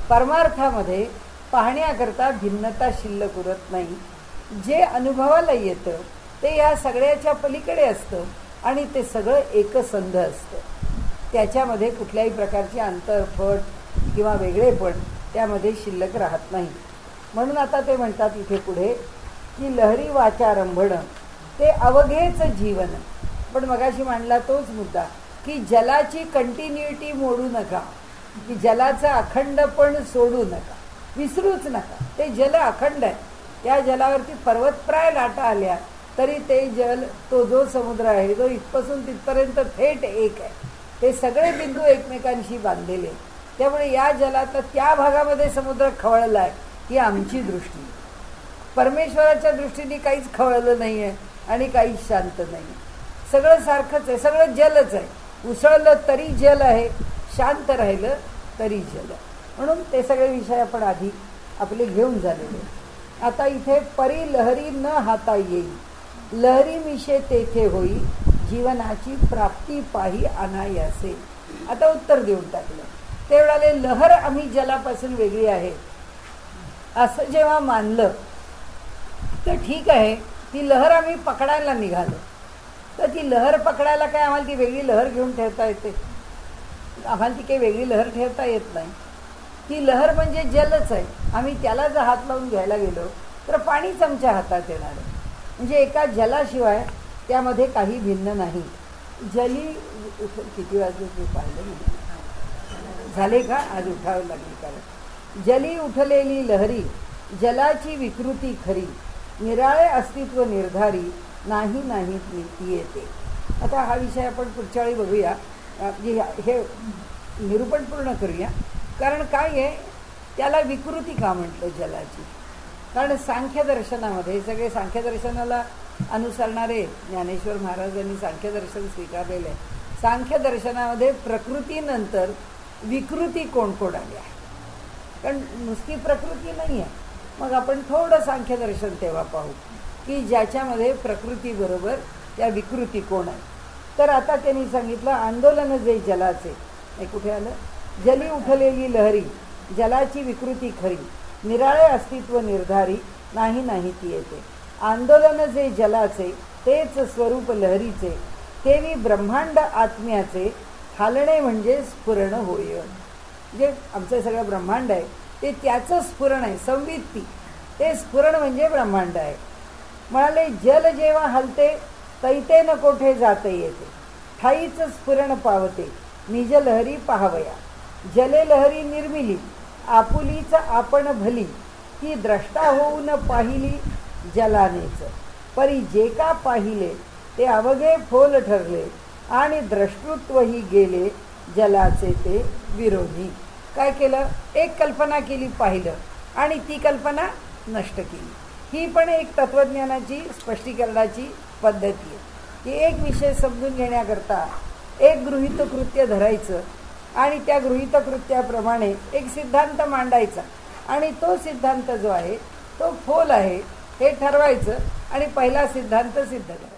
परमार्थामध्ये पाहण्याकरता भिन्नता शिल्लक उरत नाही. जे अनुभवाला येतं ते या सगळ्याच्या पलीकडे असतं आणि ते सगळं एकसंध असतं. त्याच्यामध्ये कुठल्याही प्रकारची अंतर, फट किंवा वेगळेपण त्यामध्ये शिल्लक राहत नाही. म्हणून आता ते म्हणतात इथे पुढे की लहरी वाचारंभण ते अवघेच जीवन. पण मगाशी मांडला तोच मुद्दा की जलाची कंटिन्युटी मोडू नका, की जलाचं अखंडपण सोडू नका, विसरूच नका. ते जल अखंड आहे. त्या जलावरती पर्वतप्राय लाटा आल्या तरी ते जल, तो जो समुद्र आहे जो इथपासून तिथपर्यंत थेट एक आहे. ते सगळे बिंदू एकमेकांशी बांधलेले. त्यामुळे या जलात त्या भागामध्ये समुद्र खवळला आहे ही आमची दृष्टी. परमेश्वराच्या दृष्टीने काहीच खवळलं नाही आहे आणि काहीच शांत नाही. सगळं सारखंच आहे, सगळं जलच आहे. उसळलं तरी जल आहे, शांत राहिलं तरी जल. म्हणून ते सगळे विषय आपण आधी आपले घेऊन झालेले. आता इथे परी लहरी न हाता येई, लहरी मिशे तेथे होई, जीवनाची प्राप्ती पाही अनायासे. आता उत्तर देऊन टाकलं. ते म्हणाले लहर आम्ही जलापासून वेगळी आहे असं जेव्हा मानलं तर ठीक आहे, ती लहर आम्ही पकडायला निघालो. तर ती लहर पकडायला काय आम्हाला ती वेगळी लहर घेऊन ठेवता येते? आम्हाला ती काही वेगळी लहर ठेवता येत नाही. ती लहर म्हणजे जलच आहे. आम्ही त्याला जर हात लावून घ्यायला गेलो तर पाणीच आमच्या हातात येणार आहे. म्हणजे एका जलाशिवाय त्यामध्ये काही भिन्न नाही. जली किती वाजले ते पाहिलं नाही झाले का? आज उठावं लागेल. कारण जली उठलेली लहरी, जलाची विकृती खरी, निराळे अस्तित्व निर्धारी, नाही नाही ती येते. आता हा विषय आपण पुढच्या वेळी बघूया. हे निरूपण पूर्ण करूया. कारण काय आहे, त्याला विकृती का म्हटलं जलाची? कारण सांख्यदर्शनामध्ये, सगळे सांख्यदर्शनाला अनुसरणारे ज्ञानेश्वर महाराजांनी सांख्यदर्शन स्वीकारलेलं आहे. सांख्यदर्शनामध्ये प्रकृतीनंतर विकृती कोण कोण आली आहे? कारण नुसती प्रकृती नाही आहे. मग आपण थोडं सांख्यदर्शन तेव्हा पाहू की ज्याच्यामध्ये प्रकृतीबरोबर त्या विकृती कोण आहे. तर आता त्यांनी सांगितलं आंदोलन जे जलाचे, हे कुठे आलं? जली उठलेली लहरी, जलाची विकृती खरी, निराळे अस्तित्व निर्धारी, नाही नाही ती येते. आंदोलन जे जलाचे, तेच स्वरूप लहरीचे, तेवी ब्रह्मांड आत्म्याचे, हालणे म्हणजे स्फुरण होय. जे आमचं सगळं ब्रह्मांड आहे ते त्याचं स्फुरण आहे, संवित्ती. ते स्फुरण म्हणजे ब्रह्मांड आहे. म्हणाले जल जेव्हा हलते तैते न कोठे जाते येते, ठाईच स्फुरण पावते, निज लहरी पाहावया. जले लहरी निर्मिली, आपुलीच आपण भली, ती द्रष्टा होऊन पाहिली जलानेच. परी जे का पाहिले ते अवघे फोल ठरले, आणि द्रष्टृत्वही गेले जलाचे ते विरोधी. काय केलं? एक कल्पना केली, पाहिलं, आणि ती कल्पना नष्ट केली. ही पण एक तत्त्वज्ञानाची स्पष्टीकरणाची पद्धती आहे की एक विषय समजून घेण्याकरता एक गृहीतकृत्य धरायचं आणि त्या गृहीतकृत्याप्रमाणे एक सिद्धांत मांडायचा, आणि तो सिद्धांत जो आहे तो फोल आहे हे ठरवायचं आणि पहिला सिद्धांत सिद्ध करायचा.